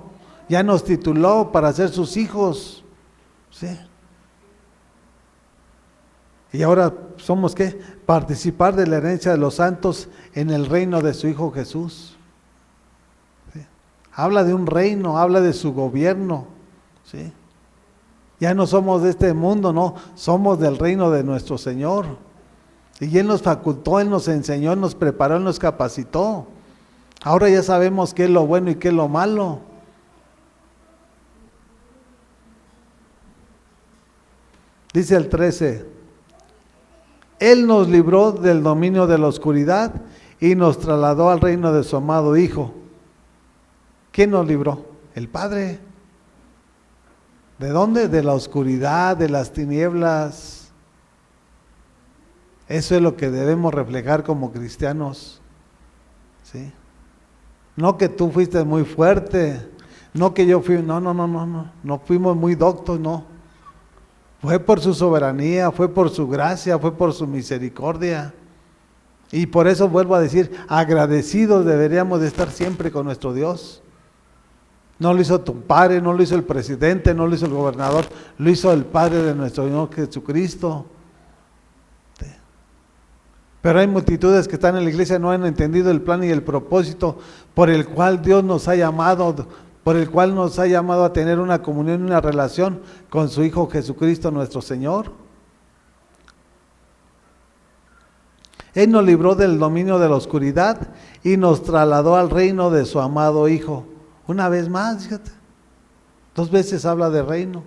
ya nos tituló para ser sus hijos. ¿Sí? Y ahora somos, ¿qué? Participar de la herencia de los santos en el reino de su Hijo Jesús. ¿Sí? Habla de un reino, habla de su gobierno. ¿Sí? Ya no somos de este mundo, no, somos del reino de nuestro Señor. Y Él nos facultó, Él nos enseñó, Él nos preparó, Él nos capacitó. Ahora ya sabemos qué es lo bueno y qué es lo malo. Dice el 13, Él nos libró del dominio de la oscuridad y nos trasladó al reino de su amado Hijo. ¿Quién nos libró? El Padre. ¿De dónde? De la oscuridad, de las tinieblas. Eso es lo que debemos reflejar como cristianos. ¿Sí? No que tú fuiste muy fuerte, no que yo fui, no fuimos muy doctos, no. Fue por su soberanía, fue por su gracia, fue por su misericordia. Y por eso vuelvo a decir, agradecidos deberíamos de estar siempre con nuestro Dios. No lo hizo tu padre, no lo hizo el presidente, no lo hizo el gobernador, lo hizo el Padre de nuestro Señor Jesucristo. Pero hay multitudes que están en la iglesia, no han entendido el plan y el propósito por el cual Dios nos ha llamado, por el cual nos ha llamado a tener una comunión y una relación con su Hijo Jesucristo nuestro Señor. Él nos libró del dominio de la oscuridad y nos trasladó al reino de su amado Hijo. Una vez más, fíjate, 2 veces habla de reino.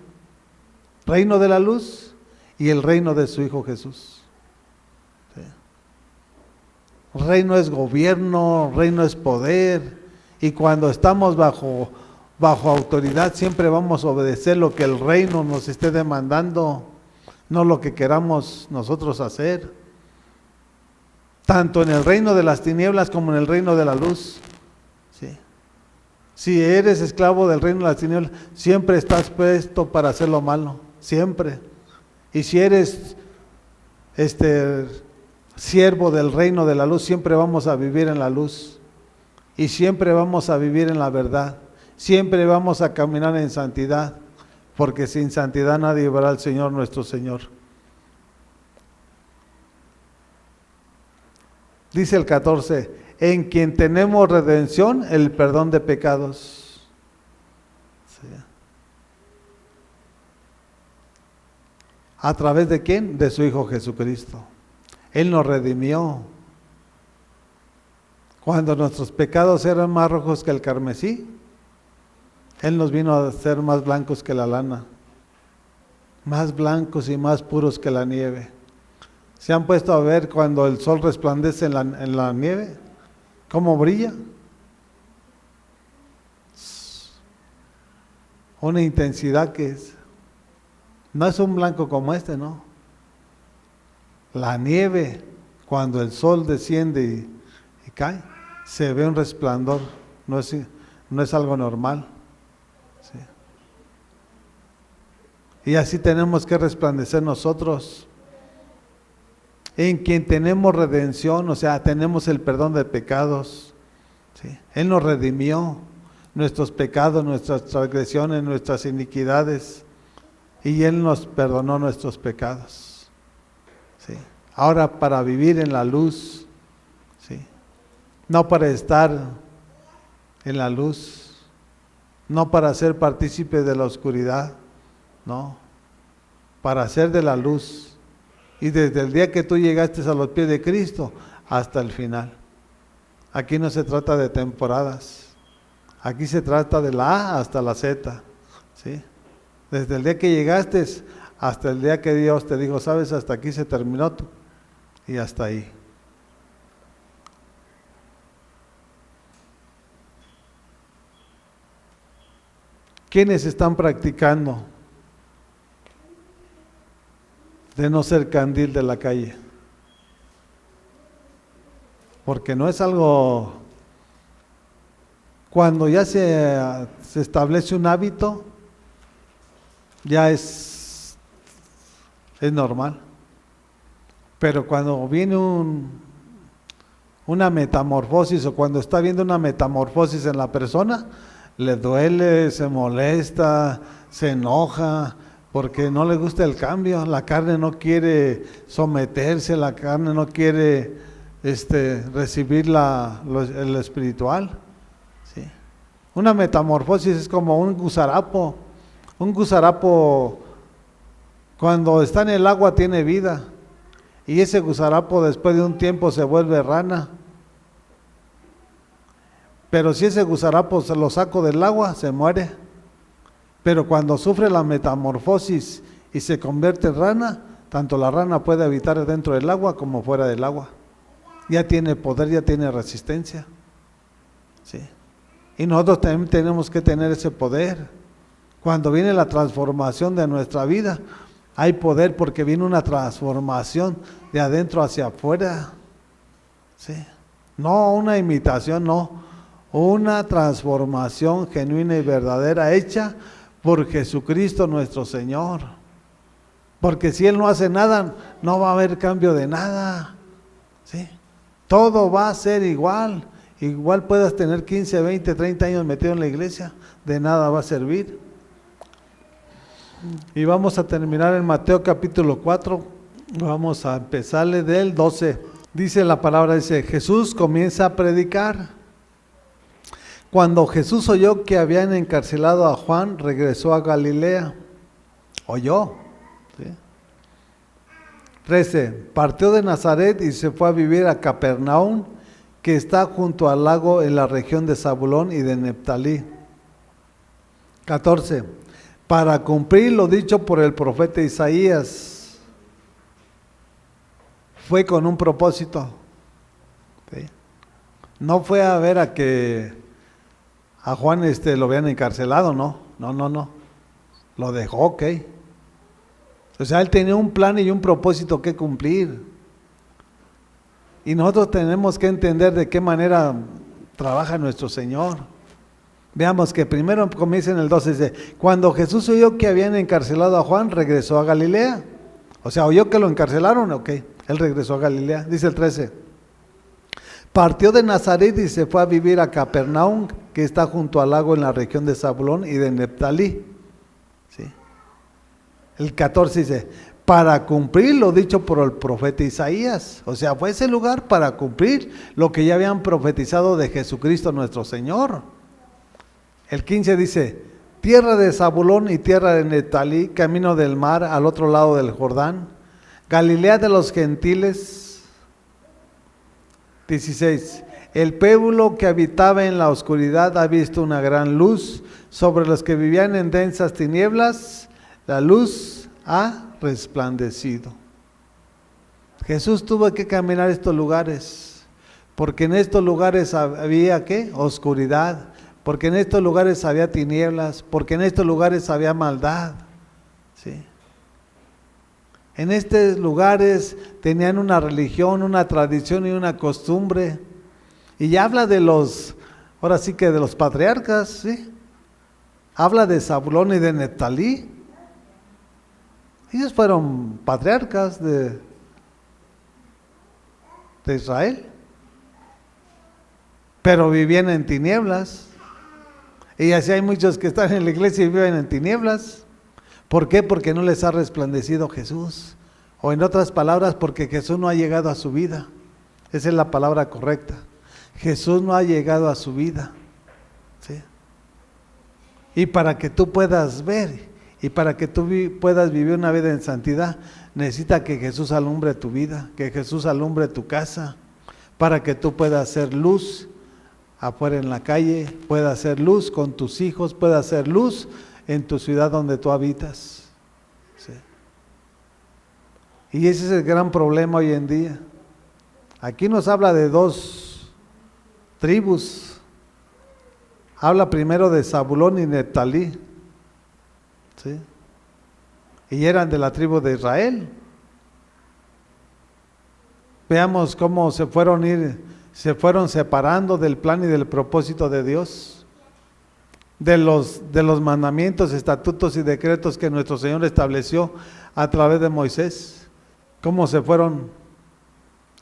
Reino de la luz y el reino de su Hijo Jesús. ¿Sí? Reino es gobierno, reino es poder. Y cuando estamos bajo autoridad siempre vamos a obedecer lo que el reino nos esté demandando, no lo que queramos nosotros hacer. Tanto en el reino de las tinieblas como en el reino de la luz. ¿Sí? Si eres esclavo del reino de las tinieblas, siempre estás puesto para hacer lo malo, siempre. Y si eres siervo del reino de la luz, siempre vamos a vivir en la luz. Y siempre vamos a vivir en la verdad. Siempre vamos a caminar en santidad, porque sin santidad nadie verá al Señor nuestro Señor. Dice el 14, en quien tenemos redención, el perdón de pecados. ¿Sí? ¿A través de quién? De su Hijo Jesucristo. Él nos redimió. Cuando nuestros pecados eran más rojos que el carmesí, Él nos vino a hacer más blancos que la lana, más blancos y más puros que la nieve. ¿Se han puesto a ver cuando el sol resplandece en la nieve? ¿Cómo brilla? Una intensidad que no es un blanco como este, ¿no? La nieve, cuando el sol desciende y cae, se ve un resplandor, no es algo normal. ¿Sí? Y así tenemos que resplandecer nosotros, en quien tenemos redención, o sea, tenemos el perdón de pecados. ¿Sí? Él nos redimió nuestros pecados, nuestras transgresiones, nuestras iniquidades, y Él nos perdonó nuestros pecados. ¿Sí? Ahora para vivir en la luz, ¿sí? No para estar en la luz, no para ser partícipe de la oscuridad, no, para ser de la luz. Y desde el día que tú llegaste a los pies de Cristo hasta el final. Aquí no se trata de temporadas, aquí se trata de la A hasta la Z, ¿sí? Desde el día que llegaste hasta el día que Dios te dijo, sabes, hasta aquí se terminó tú, y hasta ahí. ¿Quiénes están practicando de no ser candil de la calle? Porque no es algo, cuando ya se establece un hábito, ya es normal. Pero cuando viene una metamorfosis, o cuando está viendo una metamorfosis en la persona, le duele, se molesta, se enoja, porque no le gusta el cambio. La carne no quiere someterse, la carne no quiere recibir el espiritual. ¿Sí? Una metamorfosis es como un gusarapo. Un gusarapo cuando está en el agua tiene vida, y ese gusarapo después de un tiempo se vuelve rana. Pero si ese gusarapo se lo saco del agua, se muere. Pero cuando sufre la metamorfosis y se convierte en rana, tanto la rana puede habitar dentro del agua como fuera del agua. Ya tiene poder, ya tiene resistencia. ¿Sí? Y nosotros también tenemos que tener ese poder. Cuando viene la transformación de nuestra vida, hay poder porque viene una transformación de adentro hacia afuera. ¿Sí? No una imitación, no. Una transformación genuina y verdadera hecha por Jesucristo nuestro Señor. Porque si Él no hace nada, no va a haber cambio de nada. ¿Sí? Todo va a ser igual. Igual puedas tener 15, 20, 30 años metido en la iglesia, de nada va a servir. Y vamos a terminar en Mateo capítulo 4, vamos a empezarle del 12. Dice la palabra, dice, Jesús comienza a predicar. Cuando Jesús oyó que habían encarcelado a Juan, regresó a Galilea. Oyó. ¿Sí? 13. Partió de Nazaret y se fue a vivir a Capernaum, que está junto al lago en la región de Zabulón y de Neftalí. 14. Para cumplir lo dicho por el profeta Isaías. Fue con un propósito. ¿Sí? No fue a ver a que a Juan lo habían encarcelado, no. Lo dejó, ok. O sea, él tenía un plan y un propósito que cumplir. Y nosotros tenemos que entender de qué manera trabaja nuestro Señor. Veamos que primero comienza en el 12, dice, cuando Jesús oyó que habían encarcelado a Juan, regresó a Galilea. O sea, oyó que lo encarcelaron, ok, él regresó a Galilea. Dice el 13, partió de Nazaret y se fue a vivir a Capernaum, que está junto al lago en la región de Zabulón y de Neftalí. ¿Sí? El 14 dice, para cumplir lo dicho por el profeta Isaías. O sea, fue ese lugar para cumplir lo que ya habían profetizado de Jesucristo nuestro Señor. El 15 dice, tierra de Zabulón y tierra de Neftalí, camino del mar al otro lado del Jordán, Galilea de los gentiles. 16, el pueblo que habitaba en la oscuridad ha visto una gran luz, sobre los que vivían en densas tinieblas, la luz ha resplandecido. Jesús tuvo que caminar estos lugares, porque en estos lugares había ¿qué? Oscuridad, porque en estos lugares había tinieblas, porque en estos lugares había maldad. ¿Sí? En estos lugares tenían una religión, una tradición y una costumbre. Y ya habla de ahora sí que de los patriarcas, ¿sí? Habla de Zabulón y de Neftalí. Ellos fueron patriarcas de Israel, pero vivían en tinieblas. Y así hay muchos que están en la iglesia y viven en tinieblas, ¿Por qué? Porque no les ha resplandecido Jesús. O en otras palabras, porque Jesús no ha llegado a su vida. Esa es la palabra correcta. Jesús no ha llegado a su vida. ¿Sí? Y para que tú puedas ver y para que tú puedas vivir una vida en santidad, necesita que Jesús alumbre tu vida, que Jesús alumbre tu casa, para que tú puedas hacer luz afuera en la calle, puedas hacer luz con tus hijos, puedas hacer luz en tu ciudad donde tú habitas. ¿Sí? Y ese es el gran problema hoy en día. Aquí nos habla de dos tribus. Habla primero de Zabulón y Neftalí. ¿Sí? Y eran de la tribu de Israel. Veamos cómo se fueron separando del plan y del propósito de Dios, de los mandamientos, estatutos y decretos que nuestro Señor estableció a través de Moisés, cómo se fueron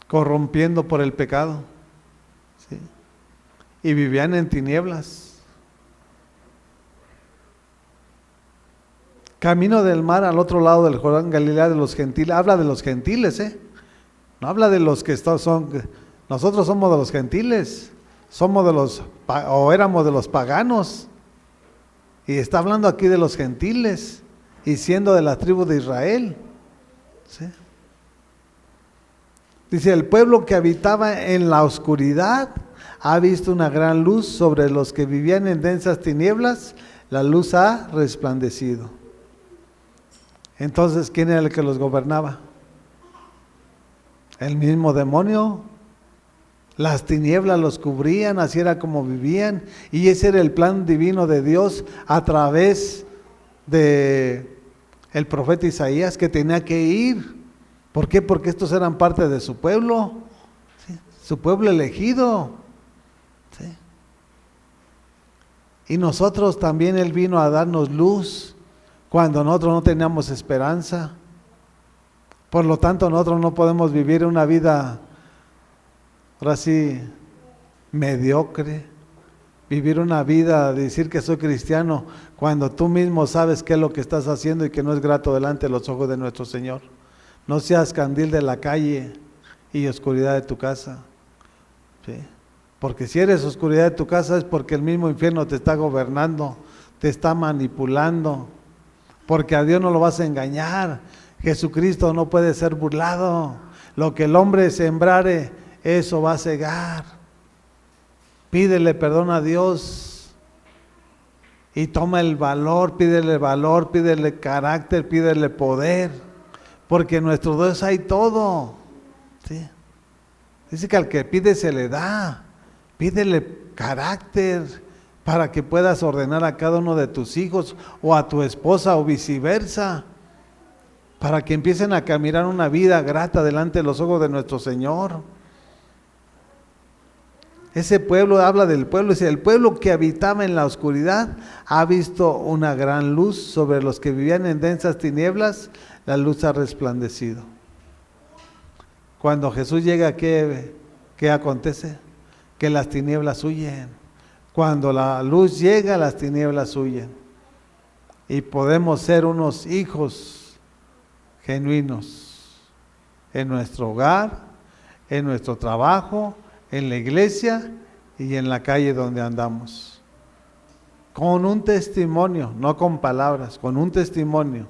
corrompiendo por el pecado. ¿Sí? Y vivían en tinieblas. Camino del mar al otro lado del Jordán, Galilea de los gentiles. Habla de los gentiles, no habla de los que son. Nosotros somos de los gentiles, éramos de los paganos. Y está hablando aquí de los gentiles y siendo de la tribu de Israel. ¿Sí? Dice, el pueblo que habitaba en la oscuridad ha visto una gran luz. Sobre los que vivían en densas tinieblas, la luz ha resplandecido. Entonces, ¿quién era el que los gobernaba? El mismo demonio. Las tinieblas los cubrían, así era como vivían, y ese era el plan divino de Dios a través de el profeta Isaías, que tenía que ir. ¿Por qué? Porque estos eran parte de su pueblo, ¿sí? Su pueblo elegido. ¿Sí? Y nosotros también Él vino a darnos luz cuando nosotros no teníamos esperanza. Por lo tanto, nosotros no podemos vivir una vida, ahora sí, mediocre. Vivir una vida, decir que soy cristiano, cuando tú mismo sabes qué es lo que estás haciendo y que no es grato delante de los ojos de nuestro Señor. No seas candil de la calle y oscuridad de tu casa. ¿Sí? Porque si eres oscuridad de tu casa es porque el mismo infierno te está gobernando, te está manipulando. Porque a Dios no lo vas a engañar. Jesucristo no puede ser burlado. Lo que el hombre sembrare, eso va a cegar. Pídele perdón a Dios y toma el valor, pídele carácter, pídele poder, porque en nuestro Dios hay todo. ¿Sí? Dice que al que pide se le da. Pídele carácter para que puedas ordenar a cada uno de tus hijos o a tu esposa o viceversa, para que empiecen a caminar una vida grata delante de los ojos de nuestro Señor. Ese pueblo, habla del pueblo, dice, el pueblo que habitaba en la oscuridad ha visto una gran luz. Sobre los que vivían en densas tinieblas, la luz ha resplandecido. Cuando Jesús llega, ¿qué acontece? Que las tinieblas huyen. Cuando la luz llega, las tinieblas huyen. Y podemos ser unos hijos genuinos en nuestro hogar, en nuestro trabajo, en la iglesia y en la calle donde andamos. Con un testimonio, no con palabras, con un testimonio.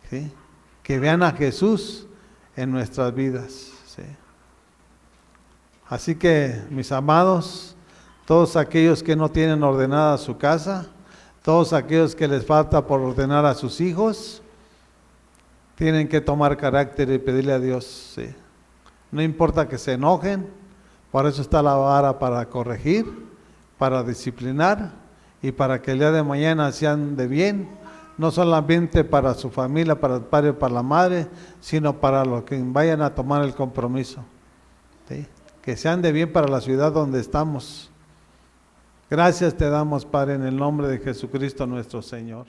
¿Sí? Que vean a Jesús en nuestras vidas. ¿Sí? Así que, mis amados, todos aquellos que no tienen ordenada su casa, todos aquellos que les falta por ordenar a sus hijos, tienen que tomar carácter y pedirle a Dios. ¿Sí? No importa que se enojen, por eso está la vara para corregir, para disciplinar y para que el día de mañana sean de bien, no solamente para su familia, para el padre, para la madre, sino para los que vayan a tomar el compromiso. ¿Sí? Que sean de bien para la ciudad donde estamos. Gracias te damos, Padre, en el nombre de Jesucristo nuestro Señor.